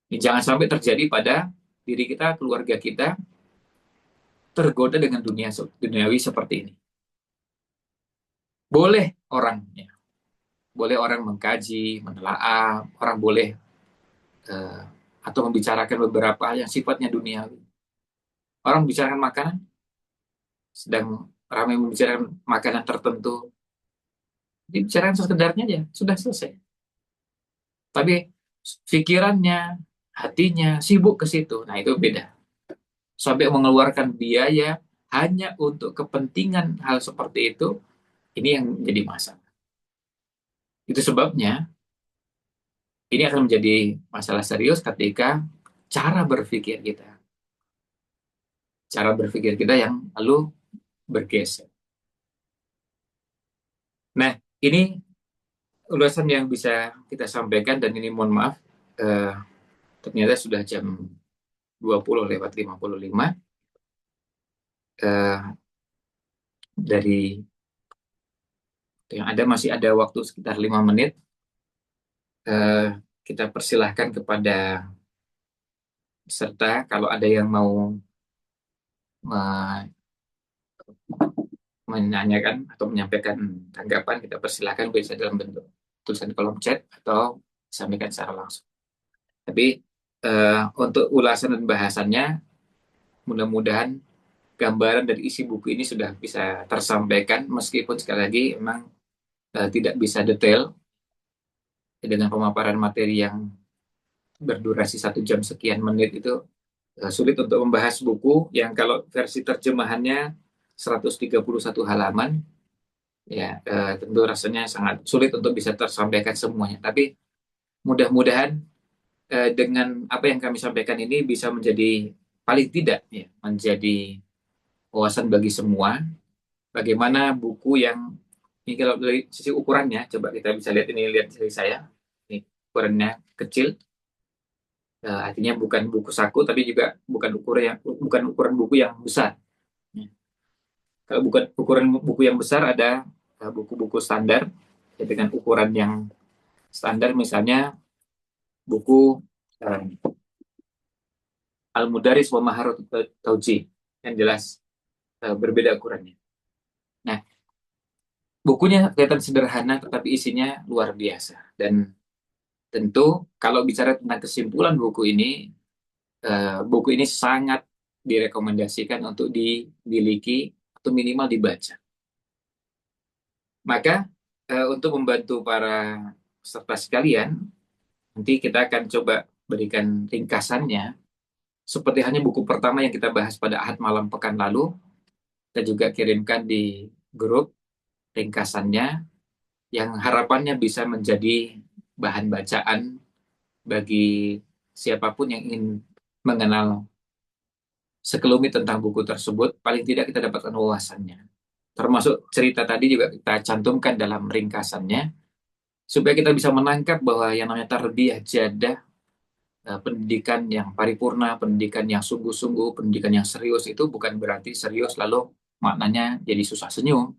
Ini jangan sampai terjadi pada diri kita, keluarga kita, tergoda dengan duniawi seperti ini. Boleh orangnya, boleh orang mengkaji, menelaah, orang boleh eh, atau membicarakan beberapa hal yang sifatnya duniawi. Orang membicarakan makanan, sedang ramai membicarakan makanan tertentu, dibicarakan sekedarnya aja, sudah selesai. Tapi pikirannya, hatinya sibuk ke situ, nah itu beda. Sampai mengeluarkan biaya hanya untuk kepentingan hal seperti itu, ini yang jadi masalah. Itu sebabnya ini akan menjadi masalah serius ketika cara berpikir kita, cara berpikir kita yang lalu bergeser. Nah, ini ulasan yang bisa kita sampaikan, dan ini mohon maaf, eh, ternyata sudah jam 20:55. Dari yang ada masih ada waktu sekitar 5 menit. Eh, kita persilahkan kepada peserta kalau ada yang mau me- menanyakan atau menyampaikan tanggapan, kita persilahkan bisa dalam bentuk tulisan kolom chat atau disampaikan secara langsung. Tapi untuk ulasan dan bahasannya, mudah-mudahan gambaran dari isi buku ini sudah bisa tersampaikan, meskipun sekali lagi memang tidak bisa detail dengan pemaparan materi yang berdurasi 1 jam sekian menit. Itu sulit untuk membahas buku yang kalau versi terjemahannya 131 halaman, ya tentu rasanya sangat sulit untuk bisa tersampaikan semuanya. Tapi mudah-mudahan dengan apa yang kami sampaikan ini bisa menjadi, paling tidak ya, menjadi wawasan bagi semua bagaimana buku yang, ini kalau dari sisi ukurannya, coba kita bisa lihat ini, lihat dari saya, ini ukurannya kecil. Artinya bukan buku saku, tapi juga bukan ukuran buku yang besar. Ya. Kalau bukan ukuran buku yang besar, ada buku-buku standar ya, dengan ukuran yang standar, misalnya buku uh, Al-Mudaris wa Maharut Tauji, yang jelas berbeda ukurannya. Nah, bukunya kelihatan sederhana, tetapi isinya luar biasa. Dan tentu kalau bicara tentang kesimpulan buku ini sangat direkomendasikan untuk dimiliki atau minimal dibaca. Maka untuk membantu para peserta sekalian, nanti kita akan coba berikan ringkasannya, seperti hanya buku pertama yang kita bahas pada Ahad malam pekan lalu. Kita juga kirimkan di grup ringkasannya, yang harapannya bisa menjadi bahan bacaan bagi siapapun yang ingin mengenal sekelumit tentang buku tersebut. Paling tidak kita dapatkan wawasannya. Termasuk cerita tadi juga kita cantumkan dalam ringkasannya, supaya kita bisa menangkap bahwa yang namanya tarbiyah jadah, pendidikan yang paripurna, pendidikan yang sungguh-sungguh, pendidikan yang serius, itu bukan berarti serius lalu maknanya jadi susah senyum,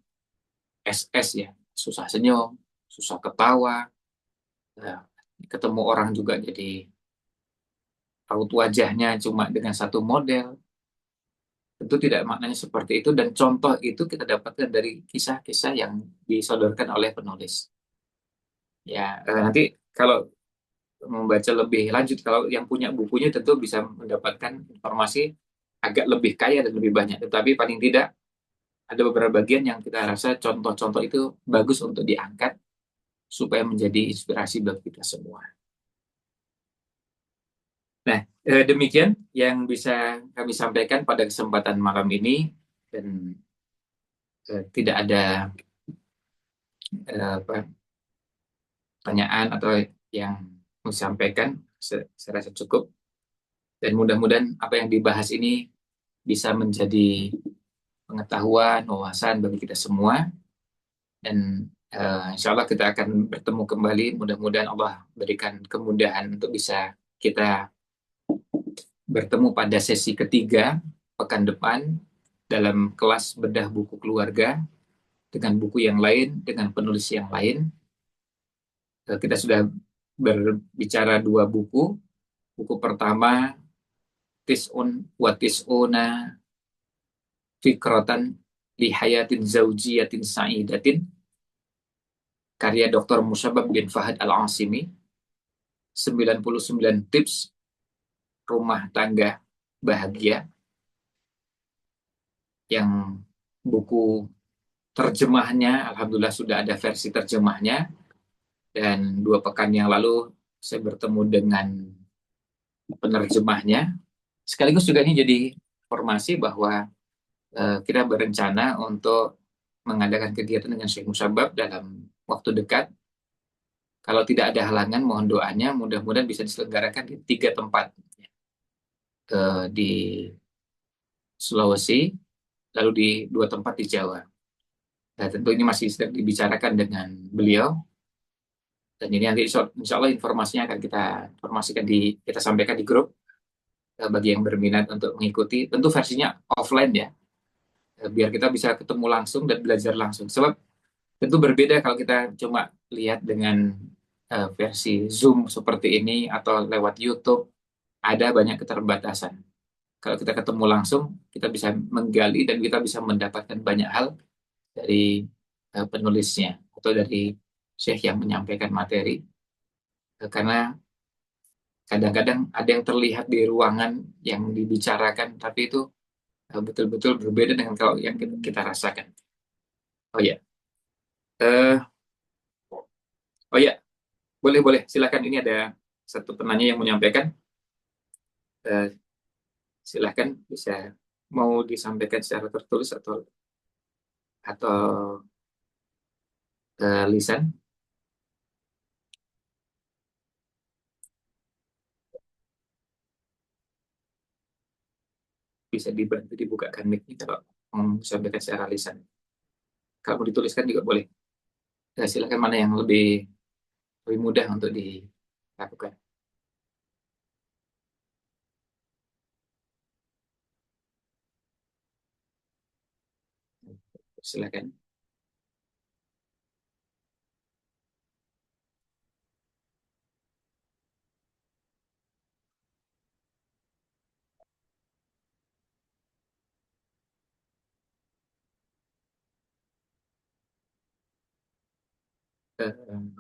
SS ya, susah senyum, susah ketawa, ya, ketemu orang juga jadi raut wajahnya cuma dengan satu model. Tentu tidak maknanya seperti itu, dan contoh itu kita dapatkan dari kisah-kisah yang disodorkan oleh penulis. Ya, nanti kalau membaca lebih lanjut, kalau yang punya bukunya tentu bisa mendapatkan informasi agak lebih kaya dan lebih banyak. Tetapi paling tidak ada beberapa bagian yang kita rasa contoh-contoh itu bagus untuk diangkat supaya menjadi inspirasi bagi kita semua. Nah, demikian yang bisa kami sampaikan pada kesempatan malam ini, dan tidak ada pertanyaan atau yang mau disampaikan. Saya rasa cukup, dan mudah-mudahan apa yang dibahas ini bisa menjadi pengetahuan, wawasan bagi kita semua, dan insya Allah kita akan bertemu kembali. Mudah-mudahan Allah berikan kemudahan untuk bisa kita bertemu pada sesi ketiga pekan depan dalam kelas bedah buku keluarga, dengan buku yang lain, dengan penulis yang lain. Kita sudah berbicara 2 buku. Buku pertama, Tis'un wa Tis'una Fikratan li Hayatin Zaujiyatin Sa'idatin, karya Dr. Musyabab bin Fahad Al-Asimi. 99 tips rumah tangga bahagia, yang buku terjemahnya alhamdulillah sudah ada versi terjemahnya, dan 2 pekan yang lalu saya bertemu dengan penerjemahnya. Sekaligus juga ini jadi informasi bahwa kita berencana untuk mengadakan kegiatan dengan Syekh Musabab dalam waktu dekat. Kalau tidak ada halangan, mohon doanya, mudah-mudahan bisa diselenggarakan di 3 tempat, di Sulawesi, lalu di 2 tempat di Jawa. Nah, tentu ini masih sedang dibicarakan dengan beliau, dan ini nanti insya Allah informasinya akan kita informasikan kita sampaikan di grup bagi yang berminat untuk mengikuti. Tentu versinya offline ya, biar kita bisa ketemu langsung dan belajar langsung. Sebab tentu berbeda kalau kita cuma lihat dengan versi Zoom seperti ini atau lewat YouTube, ada banyak keterbatasan. Kalau kita ketemu langsung, kita bisa menggali dan kita bisa mendapatkan banyak hal dari penulisnya atau dari Syekh yang menyampaikan materi. Karena kadang-kadang ada yang terlihat di ruangan yang dibicarakan, tapi itu betul-betul berbeda dengan kalau yang kita rasakan. Oh ya, eh oh ya, boleh boleh, silakan. Ini ada satu penanya yang menyampaikan. Eh, Silakan, bisa mau disampaikan secara tertulis atau lisan, bisa dibantu dibukakan mic-nya kalau mau disampaikan secara lisan. Kalau mau dituliskan juga boleh. Silakan, mana yang lebih mudah untuk dilakukan. Silakan.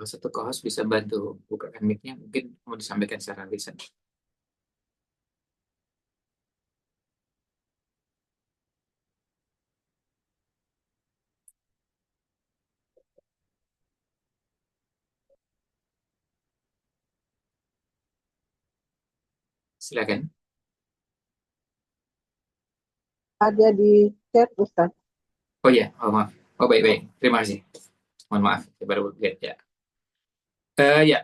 Satu co-host bisa bantu bukakan mic-nya, mungkin mau disampaikan secara lisan. Silakan. Ada di chat Ustaz. Oh ya, oh maaf. Oh baik baik. Terima kasih. Mohon maaf, saya baru lihat ya. Ya,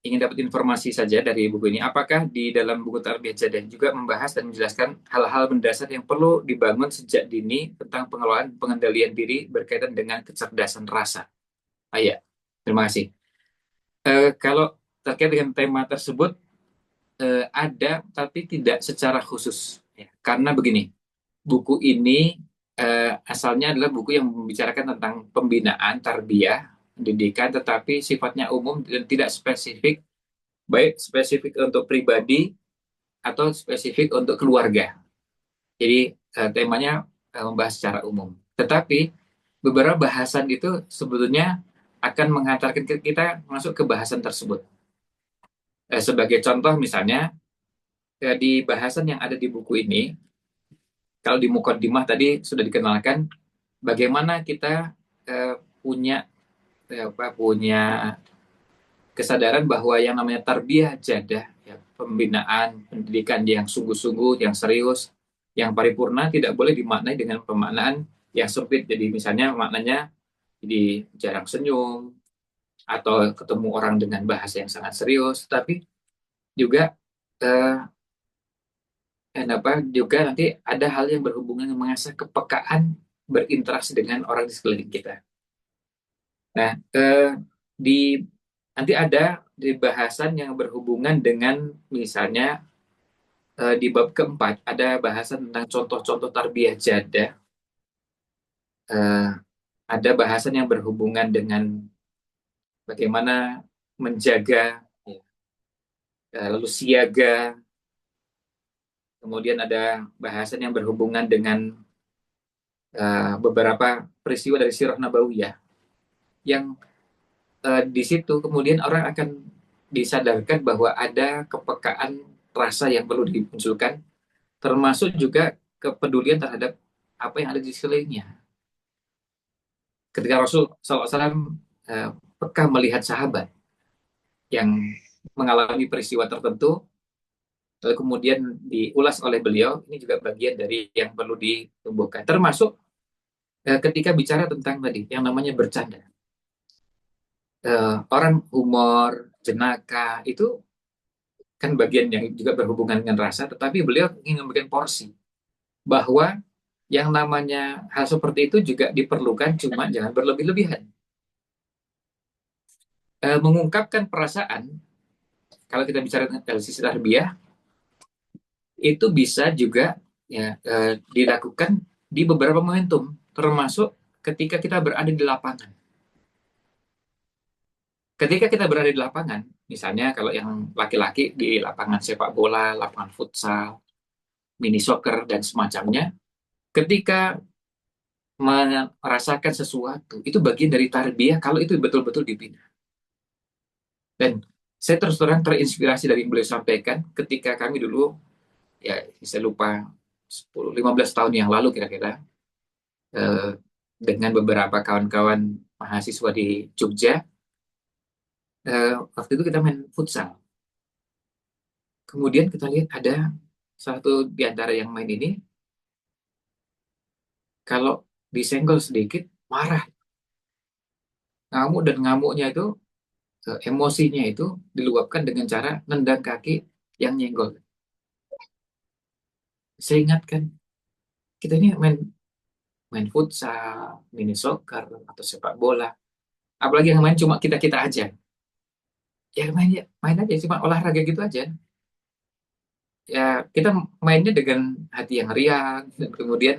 ingin dapat informasi saja dari buku ini. Apakah di dalam buku Tarbiyah Jadah juga membahas dan menjelaskan hal-hal mendasar yang perlu dibangun sejak dini tentang pengelolaan pengendalian diri berkaitan dengan kecerdasan rasa? Ya, terima kasih. Kalau terkait dengan tema tersebut, ada tapi tidak secara khusus. Ya. Karena begini, buku ini asalnya adalah buku yang membicarakan tentang pembinaan, tarbiyah, pendidikan, tetapi sifatnya umum dan tidak spesifik, baik spesifik untuk pribadi atau spesifik untuk keluarga. Jadi temanya membahas secara umum. Tetapi beberapa bahasan itu sebetulnya akan menghantarkan kita masuk ke bahasan tersebut. Sebagai contoh misalnya, di bahasan yang ada di buku ini, kalau di Mukaddimah tadi sudah dikenalkan bagaimana kita punya punya kesadaran bahwa yang namanya tarbiyah jadah, ya, pembinaan pendidikan yang sungguh-sungguh, yang serius, yang paripurna tidak boleh dimaknai dengan pemaknaan yang sempit. Jadi misalnya maknanya jadi jarang senyum atau ketemu orang dengan bahasa yang sangat serius, tapi juga eh, juga nanti ada hal yang berhubungan dengan mengasah kepekaan berinteraksi dengan orang di sekeliling kita. Nah, di nanti ada di bahasan yang berhubungan dengan misalnya di bab keempat ada bahasan tentang contoh-contoh tarbiyah jadah. Eh, ada bahasan yang berhubungan dengan bagaimana menjaga, ya, lalu siaga. Kemudian ada bahasan yang berhubungan dengan beberapa peristiwa dari Sirah Nabawiyah yang di situ kemudian orang akan disadarkan bahwa ada kepekaan rasa yang perlu dimunculkan, termasuk juga kepedulian terhadap apa yang ada di sekelilingnya. Ketika Rasul SAW peka melihat sahabat yang mengalami peristiwa tertentu, lalu kemudian diulas oleh beliau, ini juga bagian dari yang perlu ditumbuhkan. Termasuk ketika bicara tentang tadi, yang namanya bercanda. Orang humor, jenaka, itu kan bagian yang juga berhubungan dengan rasa, tetapi beliau ingin memberikan porsi bahwa yang namanya hal seperti itu juga diperlukan, cuma jangan berlebih-lebihan. Mengungkapkan perasaan, kalau kita bicara dari sisi tarbiyah, itu bisa juga ya dilakukan di beberapa momentum, termasuk ketika kita berada di lapangan. Ketika kita berada di lapangan, misalnya kalau yang laki-laki di lapangan sepak bola, lapangan futsal, mini soccer dan semacamnya, ketika merasakan sesuatu, itu bagian dari tarbiyah kalau itu betul-betul dibina. Dan saya terus terang terinspirasi dari yang beliau sampaikan ketika kami dulu, ya saya lupa, 10-15 tahun yang lalu kira-kira, eh, dengan beberapa kawan-kawan mahasiswa di Jogja, waktu itu kita main futsal. Kemudian kita lihat ada satu di antara yang main ini, kalau disenggol sedikit, marah. Ngamuk, dan ngamuknya itu, emosinya itu diluapkan dengan cara nendang kaki yang nyenggol. Saya ingatkan, kita ini main main futsal, mini soccer, atau sepak bola. Apalagi yang main cuma kita-kita aja. Ya main aja, cuma olahraga gitu aja. Ya kita mainnya dengan hati yang riang, dan kemudian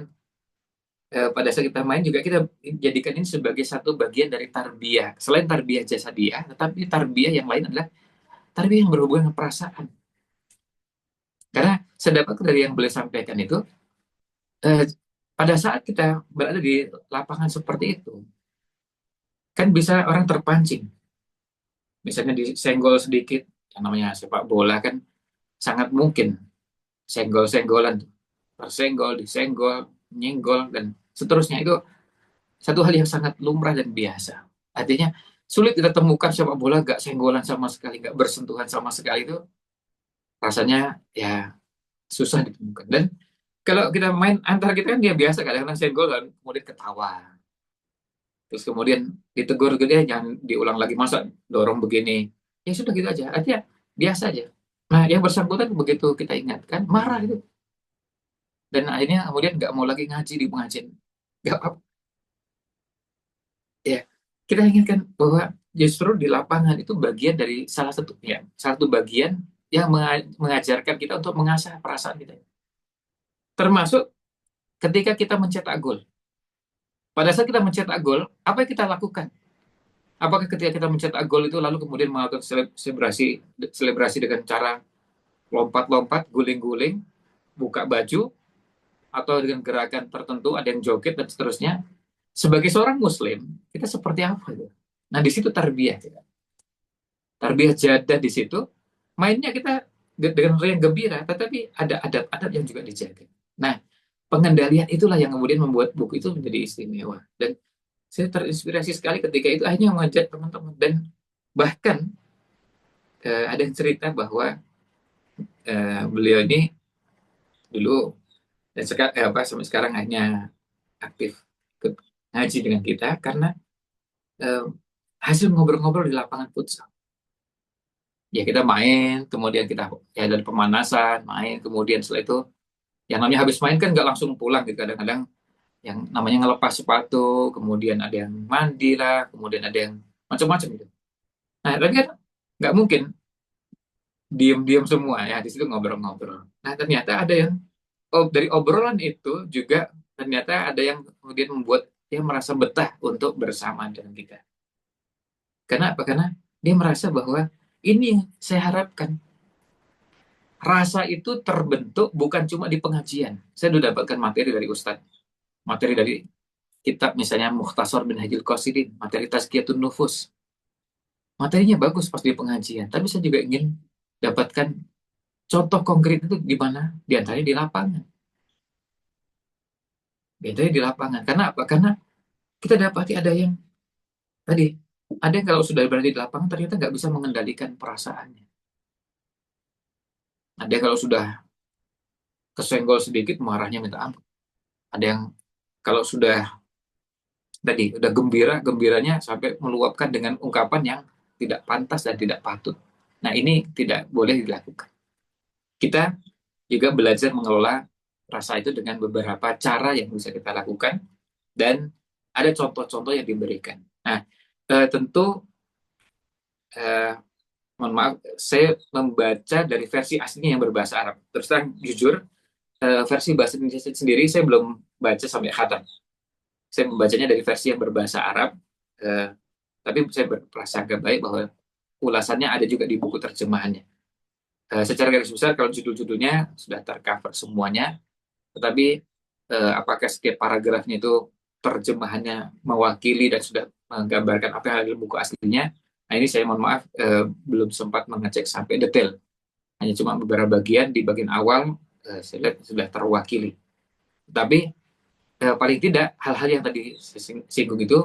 pada saat kita main juga kita jadikan ini sebagai satu bagian dari tarbiyah. Selain tarbiyah jasadiah, tetapi tarbiyah yang lain adalah tarbiyah yang berhubungan dengan perasaan. Karena saya dapat dari yang beliau sampaikan itu, eh, pada saat kita berada di lapangan seperti itu, kan bisa orang terpancing. Misalnya disenggol sedikit, yang namanya sepak bola kan sangat mungkin senggol-senggolan, tersenggol, disenggol, nyenggol, dan seterusnya. Itu satu hal yang sangat lumrah dan biasa. Artinya sulit kita temukan sepak bola gak senggolan sama sekali, gak bersentuhan sama sekali. Itu rasanya ya susah ditemukan. Dan kalau kita main antara kita kan dia biasa kadang-kadang senggol dan kemudian ketawa. Terus kemudian ditegur gitu ya, jangan diulang lagi, masa dorong begini. Ya sudah gitu aja. Artinya biasa aja. Nah, yang bersangkutan begitu kita ingatkan, marah itu. Dan akhirnya kemudian nggak mau lagi ngaji di pengajian. Nggak apa-apa. Ya, kita ingatkan bahwa justru di lapangan itu bagian dari salah satu, ya, salah satu bagian yang mengajarkan kita untuk mengasah perasaan kita. Termasuk ketika kita mencetak gol. Pada saat kita mencetak gol, apa yang kita lakukan? Apakah ketika kita mencetak gol itu lalu kemudian melakukan selebrasi selebrasi dengan cara lompat-lompat, guling-guling, buka baju, atau dengan gerakan tertentu, ada yang joget dan seterusnya? Sebagai seorang Muslim, kita seperti apa itu? Nah, di situ tarbiyah kita. Tarbiyah jadah di situ, mainnya kita dengan riang gembira, tetapi ada adab-adab yang juga dijaga. Nah, pengendalian itulah yang kemudian membuat buku itu menjadi istimewa. Dan saya terinspirasi sekali ketika itu, akhirnya mengajak teman-teman. Dan bahkan ada yang cerita bahwa beliau ini dulu, dan sampai sekarang hanya aktif ikut ngaji dengan kita karena eh, hasil ngobrol-ngobrol di lapangan futsal. Ya kita main, kemudian kita ya dari pemanasan, main, kemudian setelah itu yang namanya habis main kan nggak langsung pulang gitu. Kadang-kadang yang namanya ngelepas sepatu, kemudian ada yang mandi lah, kemudian ada yang macam-macam gitu. Nah, tapi kan nggak mungkin diem-diem semua ya, di situ ngobrol-ngobrol. Nah, ternyata ada yang, dari obrolan itu juga ternyata ada yang kemudian membuat dia merasa betah untuk bersama dengan kita. Karena apa? Karena dia merasa bahwa ini yang saya harapkan. Rasa itu terbentuk bukan cuma di pengajian. Saya sudah dapatkan materi dari Ustadz. Materi dari kitab misalnya Mukhtasar bin Hajil Qasidin, materi Tazkiyatun Nufus. Materinya bagus pas di pengajian, tapi saya juga ingin dapatkan contoh konkret itu di mana? Di antaranya di lapangan. Di antaranya di lapangan. Karena apa? Karena kita dapati ada yang tadi, ada yang kalau sudah berada di lapangan ternyata nggak bisa mengendalikan perasaannya. Ada yang kalau sudah kesenggol sedikit marahnya minta ampun. Ada yang kalau sudah tadi udah gembira, gembiranya sampai meluapkan dengan ungkapan yang tidak pantas dan tidak patut. Nah, ini tidak boleh dilakukan. kita juga belajar mengelola rasa itu dengan beberapa cara yang bisa kita lakukan, dan ada contoh-contoh yang diberikan. Nah, tentu eh, mohon maaf, saya membaca dari versi aslinya yang berbahasa Arab. Terus terang jujur, versi bahasa Indonesia sendiri saya belum baca sampai khatam. Saya membacanya dari versi yang berbahasa Arab, eh, tapi saya berprasangka baik bahwa ulasannya ada juga di buku terjemahannya. Secara garis besar, kalau judul-judulnya sudah tercover semuanya, tetapi apakah setiap paragrafnya itu terjemahannya mewakili dan sudah menggambarkan apa yang ada di buku aslinya? Nah, ini saya mohon maaf, belum sempat mengecek sampai detail. Hanya cuma beberapa bagian di bagian awal saya lihat sudah terwakili. Tapi paling tidak hal-hal yang tadi singgung itu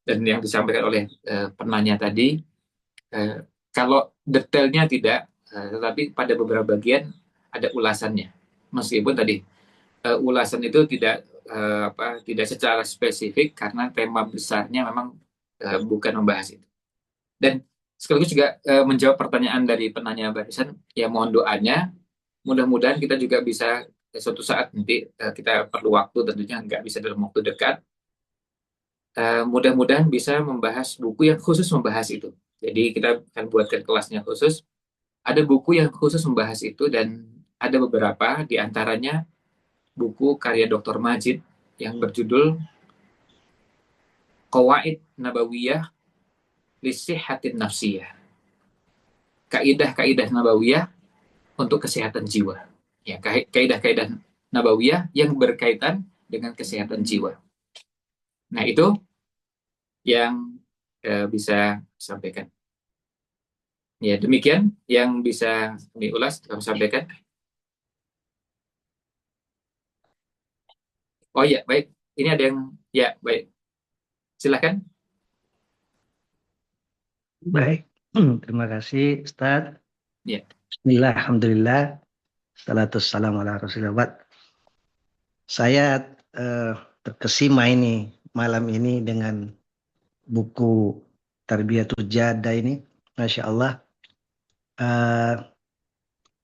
dan yang disampaikan oleh penanya tadi, kalau detailnya tidak, tetapi pada beberapa bagian ada ulasannya. Meskipun tadi ulasan itu tidak secara spesifik karena tema besarnya memang bukan membahas itu. Dan sekaligus juga menjawab pertanyaan dari penanya barusan, ya mohon doanya, mudah-mudahan kita juga bisa suatu saat nanti, kita perlu waktu tentunya, nggak bisa dalam waktu dekat, mudah-mudahan bisa membahas buku yang khusus membahas itu. Jadi kita akan buatkan kelasnya khusus, ada buku yang khusus membahas itu, dan ada beberapa di antaranya buku karya Dr. Majid yang berjudul Qawaid Nabawiyah Lisihatin Nafsiyah. Kaidah-kaidah Nabawiyah untuk kesehatan jiwa. Ya, kaidah-kaidah Nabawiyah yang berkaitan dengan kesehatan jiwa. Nah, itu yang bisa sampaikan. Ya, demikian yang bisa kami ulas, kami sampaikan. Oh ya, baik. Ini ada yang, ya, baik. Silakan. Baik, terima kasih Ustaz. Ya. Bismillah, alhamdulillah, salatu salam ala rasulillah. Saya terkesima ini malam ini dengan buku Tarbiyatul Jada ini, Masya Allah.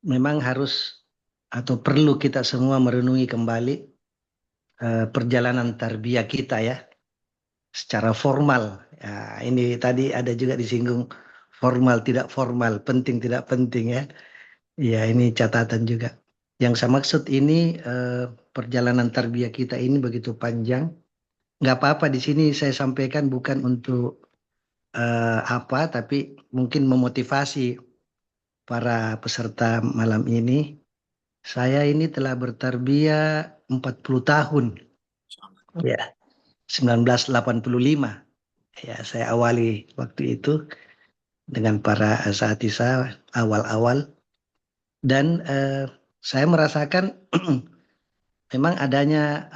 Memang harus atau perlu kita semua merenungi kembali perjalanan tarbiyah kita ya, secara formal. Ya, ini tadi ada juga disinggung formal tidak formal, penting tidak penting ya. Ya, ini catatan juga. Yang saya maksud ini perjalanan tarbiyah kita ini begitu panjang. Nggak apa-apa di sini saya sampaikan bukan untuk tapi mungkin memotivasi para peserta malam ini. Saya ini telah bertarbiyah 40 tahun. Ya, 1985. Ya, saya awali waktu itu dengan para asatidz awal-awal, dan saya merasakan memang adanya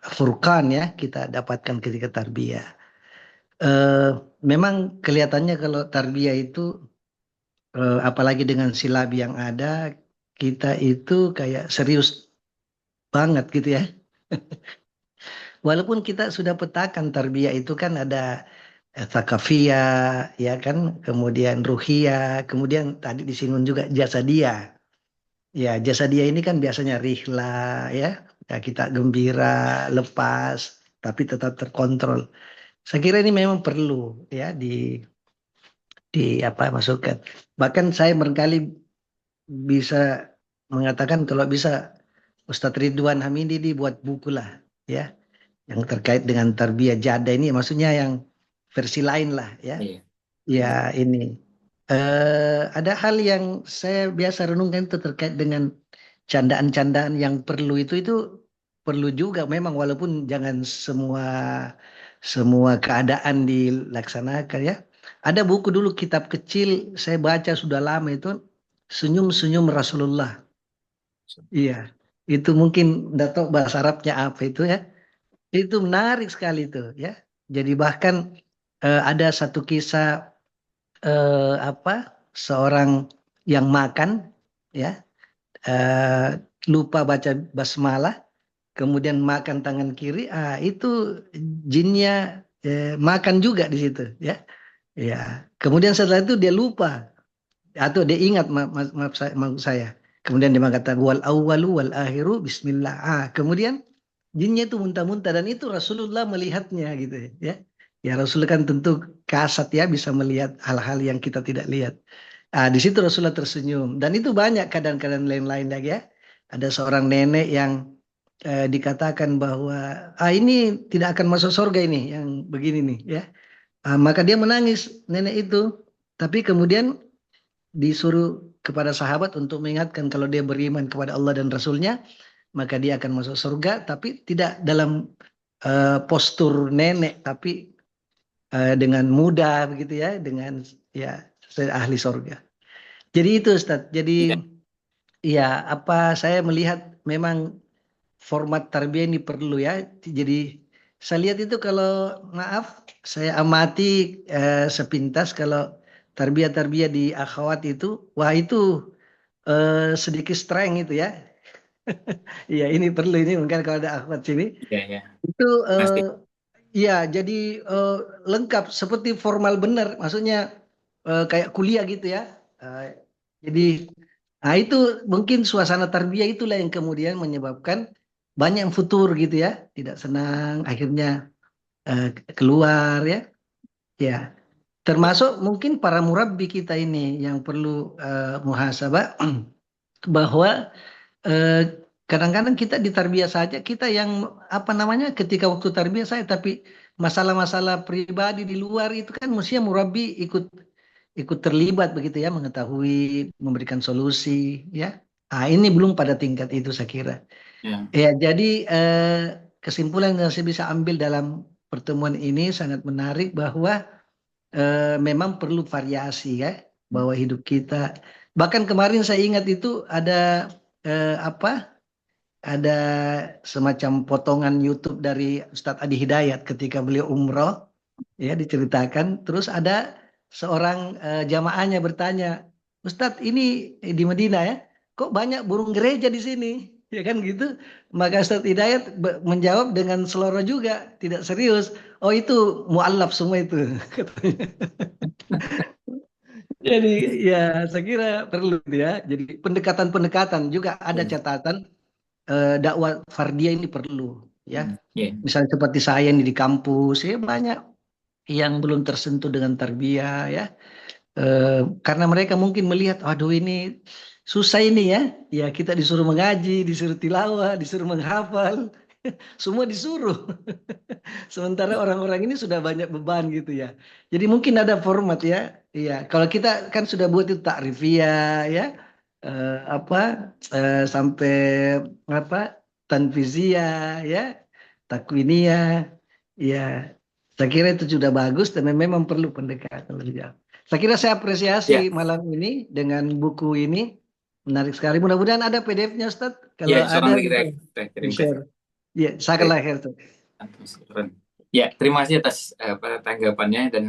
furqan ya kita dapatkan ketika tarbiyah. Memang kelihatannya kalau tarbiyah itu apalagi dengan silabi yang ada, kita itu kayak serius banget gitu ya. Walaupun kita sudah petakan tarbiyah itu kan ada tsakafiyah, ya kan, kemudian ruhiyah, kemudian tadi disinggung juga jasadiyah. Ya, jasadiyah ini kan biasanya rihla, ya, ya kita gembira, lepas, tapi tetap terkontrol. Saya kira ini memang perlu ya masukkan. Bahkan saya barangkali bisa mengatakan kalau bisa Ustadz Ridwan Hamidi dibuat buku lah ya yang terkait dengan tarbiyah jada ini, maksudnya yang versi lain lah ya. Iya. Ya ini ada hal yang saya biasa renungkan itu terkait dengan candaan-candaan yang perlu itu perlu juga memang, walaupun jangan semua keadaan dilaksanakan ya. Ada buku dulu kitab kecil saya baca sudah lama itu, Senyum-senyum Rasulullah. Iya, itu mungkin nggak tahu bahasa Arabnya apa itu ya. Itu menarik sekali itu ya. Jadi bahkan ada satu kisah seorang yang makan ya, lupa baca basmalah, kemudian makan tangan kiri, itu jinnya makan juga di situ ya. Ya, kemudian setelah itu dia lupa atau dia ingat maksud saya. Kemudian dia mengatakan wal awwalu wal akhiru bismillah. Kemudian jinnya itu muntah-muntah dan itu Rasulullah melihatnya gitu ya. Ya Rasul kan tentu kasat ya bisa melihat hal-hal yang kita tidak lihat. Di situ Rasulullah tersenyum dan itu banyak keadaan-keadaan lain-lain lagi ya. Ada seorang nenek yang dikatakan bahwa ini tidak akan masuk surga ini yang begini nih ya. Maka dia menangis nenek itu. Tapi kemudian disuruh kepada sahabat untuk mengingatkan kalau dia beriman kepada Allah dan Rasulnya, maka dia akan masuk surga, tapi tidak dalam postur nenek, tapi dengan muda begitu ya, dengan ya ahli surga. Jadi itu Ustaz. Jadi Ya, ya apa saya melihat memang format tarbiyah ini perlu ya. Jadi saya lihat itu kalau maaf saya amati sepintas kalau tarbiyah-tarbiyah di akhwat itu, wah itu sedikit strength itu ya. Iya ini perlu ini mungkin kalau ada akhwat sini ya, ya, itu pasti. ya jadi lengkap seperti formal benar, maksudnya kayak kuliah gitu ya. Eh, jadi itu mungkin suasana tarbiyah itulah yang kemudian menyebabkan banyak yang futur gitu ya, tidak senang akhirnya eh, keluar ya. Ya, termasuk mungkin para murabbi kita ini yang perlu muhasabah bahwa eh, kadang-kadang kita di tarbiyah saja kita yang apa namanya ketika waktu tarbiyah saya tapi masalah-masalah pribadi di luar itu kan mestinya murabbi ikut ikut terlibat begitu ya mengetahui memberikan solusi ya. Ini belum pada tingkat itu saya kira. Ya, Ya, jadi kesimpulan yang saya bisa ambil dalam pertemuan ini sangat menarik bahwa memang perlu variasi ya bahwa hidup kita. Bahkan kemarin saya ingat itu ada apa? Ada semacam potongan YouTube dari Ustadz Adi Hidayat ketika beliau umroh ya diceritakan. Terus ada seorang jamaahnya bertanya, Ustadz ini di Medina ya, kok banyak burung gereja di sini? Ya kan gitu. Maka Ustadz Hidayat menjawab dengan seloroh juga, tidak serius. Oh itu mualaf semua itu. Jadi ya saya kira perlu ya. Jadi pendekatan-pendekatan juga ada ya. catatan dakwah fardiyah ini perlu ya. Ya. Misalnya seperti saya ini di kampus ya banyak yang belum tersentuh dengan tarbiyah ya. Karena mereka mungkin melihat, aduh ini susah ini ya. Ya kita disuruh mengaji, disuruh tilawah, disuruh menghafal, semua disuruh. Sementara orang-orang ini sudah banyak beban gitu ya. Jadi mungkin ada format ya. Iya, kalau kita kan sudah buat itu takrifiyah ya. Apa sampai apa tanfiziyah ya, takwiniyah. Ya, saya kira itu sudah bagus dan memang perlu pendekatan lebih jauh. Saya kira saya Ya, apresiasi malam ini dengan buku ini menarik sekali. Mudah-mudahan ada PDF-nya Ustaz. ya, Kalau insya ada Allah nanti kita, bisa kita kirimkan. di-share. Ya, saya akan Baik, lahir tuh. keren. Ya, terima kasih atas tanggapannya dan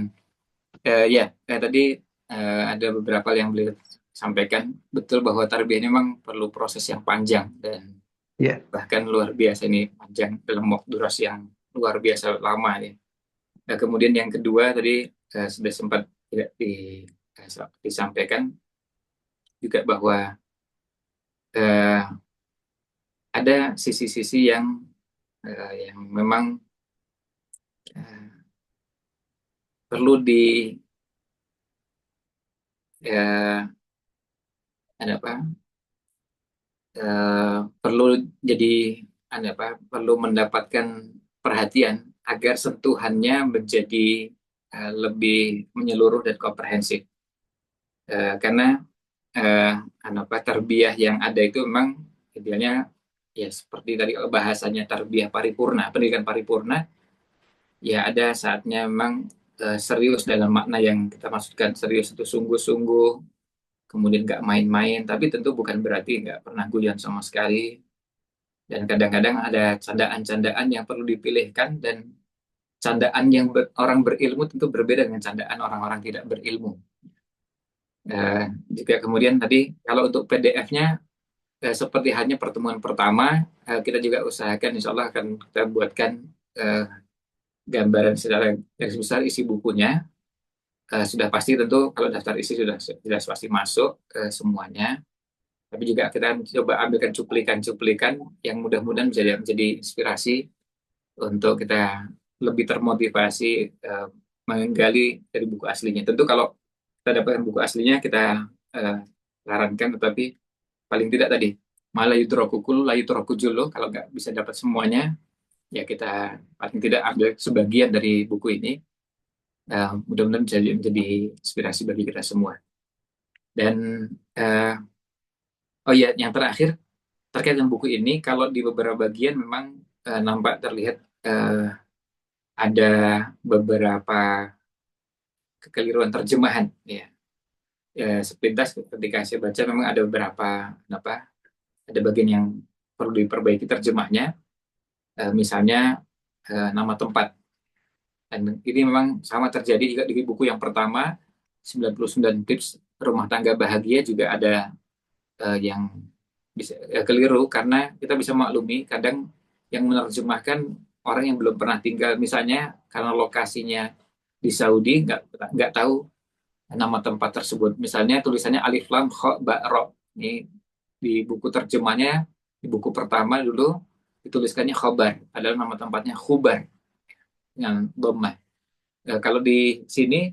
ya tadi ada beberapa yang beliau sampaikan betul bahwa tarbiyah ini memang perlu proses yang panjang dan Ya. bahkan luar biasa ini panjang dalam waktu durasi yang luar biasa lama ya. Nah, kemudian yang kedua tadi sudah sempat tidak disampaikan juga bahwa eh, ada sisi-sisi yang memang eh, perlu eh, ada apa perlu jadi perlu mendapatkan perhatian agar sentuhannya menjadi lebih menyeluruh dan komprehensif. Karena eh, tarbiyah yang ada itu memang idealnya ya seperti tadi bahasanya tarbiyah paripurna, pendidikan paripurna, ya ada saatnya memang serius dalam makna yang kita maksudkan serius itu sungguh-sungguh, kemudian nggak main-main, tapi tentu bukan berarti nggak pernah guyon sama sekali. Dan kadang-kadang ada candaan-candaan yang perlu dipilihkan dan candaan yang orang berilmu tentu berbeda dengan candaan orang-orang tidak berilmu. Juga kemudian tadi kalau untuk PDF-nya seperti hanya pertemuan pertama, kita juga usahakan insya Allah akan kita buatkan gambaran secara garis besar isi bukunya. sudah pasti tentu kalau daftar isi sudah pasti masuk semuanya. Tapi juga kita coba ambilkan cuplikan-cuplikan yang mudah-mudahan menjadi inspirasi untuk kita lebih termotivasi menggali dari buku aslinya. Tentu kalau kita dapatkan buku aslinya kita sarankan, tetapi paling tidak tadi malah yudrokukul la yudrokujul, kalau nggak bisa dapat semuanya ya kita paling tidak ambil sebagian dari buku ini. Mudah-mudahan menjadi inspirasi bagi kita semua. Dan oh ya, yang terakhir terkait dengan buku ini, kalau di beberapa bagian memang nampak terlihat ada beberapa kekeliruan terjemahan, ya. Sepintas ketika saya baca memang ada beberapa ada bagian yang perlu diperbaiki terjemahnya, misalnya nama tempat. Dan ini memang sama terjadi juga di buku yang pertama 99 tips rumah tangga bahagia, juga ada yang bisa keliru, karena kita bisa maklumi kadang yang menerjemahkan orang yang belum pernah tinggal, misalnya karena lokasinya di Saudi, nggak tahu nama tempat tersebut. Misalnya tulisannya alif lam kha ba ro. Ini di buku terjemahnya, di buku pertama dulu dituliskannya khobar, padahal nama tempatnya Khubar dengan dhammah. Kalau di sini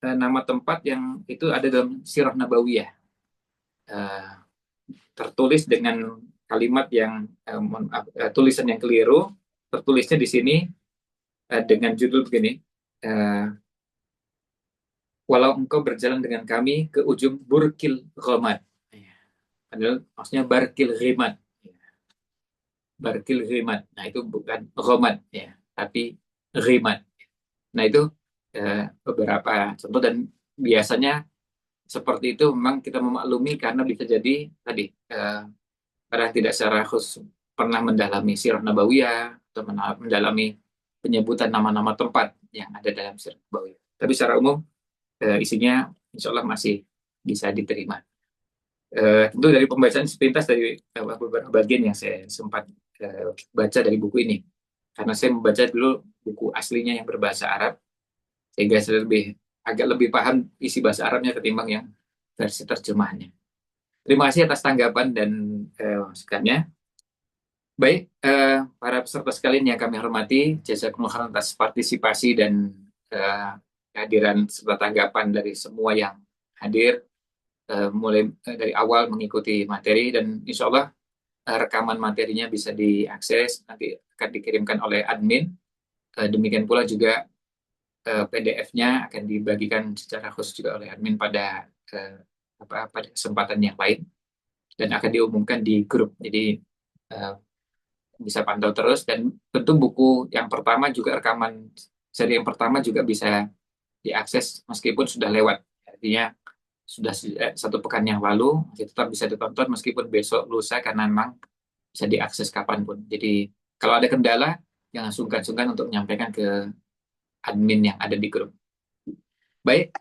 nama tempat yang itu ada dalam Sirah Nabawiyah, tertulis dengan kalimat yang tulisan yang keliru, tertulisnya di sini dengan judul begini, walau engkau berjalan dengan kami ke ujung Burkil Ghamad. Padahal maksudnya Barkil Ghamad. Barkil Ghamad. Nah, itu bukan Ghamad ya, tapi Ghamad. Nah, itu beberapa contoh, dan biasanya seperti itu memang kita memaklumi karena bisa jadi tadi karena tidak secara khusus pernah mendalami Sirah Nabawiyah atau mendalami penyebutan nama-nama tempat yang ada dalam Sirah Nabawiyah. Tapi secara umum isinya insya Allah masih bisa diterima. Tentu dari pembacaan sepintas dari beberapa bagian yang saya sempat baca dari buku ini, karena saya membaca dulu buku aslinya yang berbahasa Arab, sehingga saya agak lebih paham isi bahasa Arabnya ketimbang yang versi terjemahannya. Terima kasih atas tanggapan dan masukannya. Baik, para peserta sekalian yang kami hormati, jazakumullah khairan atas partisipasi dan kehadiran serta tanggapan dari semua yang hadir, mulai dari awal mengikuti materi, dan insya Allah rekaman materinya bisa diakses, nanti akan dikirimkan oleh admin. Demikian pula juga PDF-nya akan dibagikan secara khusus juga oleh admin pada kesempatan yang lain, dan akan diumumkan di grup. Jadi bisa pantau terus, dan tentu buku yang pertama juga, rekaman seri yang pertama juga bisa diakses meskipun sudah lewat, artinya sudah 1 pekan yang lalu, masih tetap bisa ditonton meskipun besok lusa, karena memang bisa diakses kapanpun. Jadi kalau ada kendala jangan sungkan-sungkan untuk menyampaikan ke admin yang ada di grup. Baik,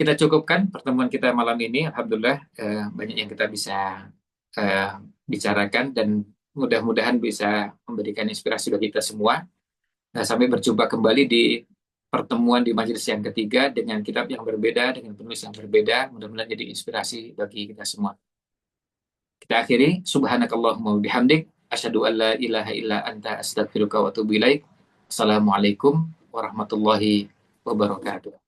kita cukupkan pertemuan kita malam ini. Alhamdulillah banyak yang kita bisa bicarakan, dan mudah-mudahan bisa memberikan inspirasi bagi kita semua. Sampai berjumpa kembali di pertemuan di majelis yang ketiga dengan kitab yang berbeda, dengan penulis yang berbeda. Mudah-mudahan jadi inspirasi bagi kita semua. Kita akhiri, subhanakallahumma bihamdik, asyhadu an la ilaha illa anta astaghfiruka wa atubu ilaik. Assalamualaikum warahmatullahi wabarakatuh.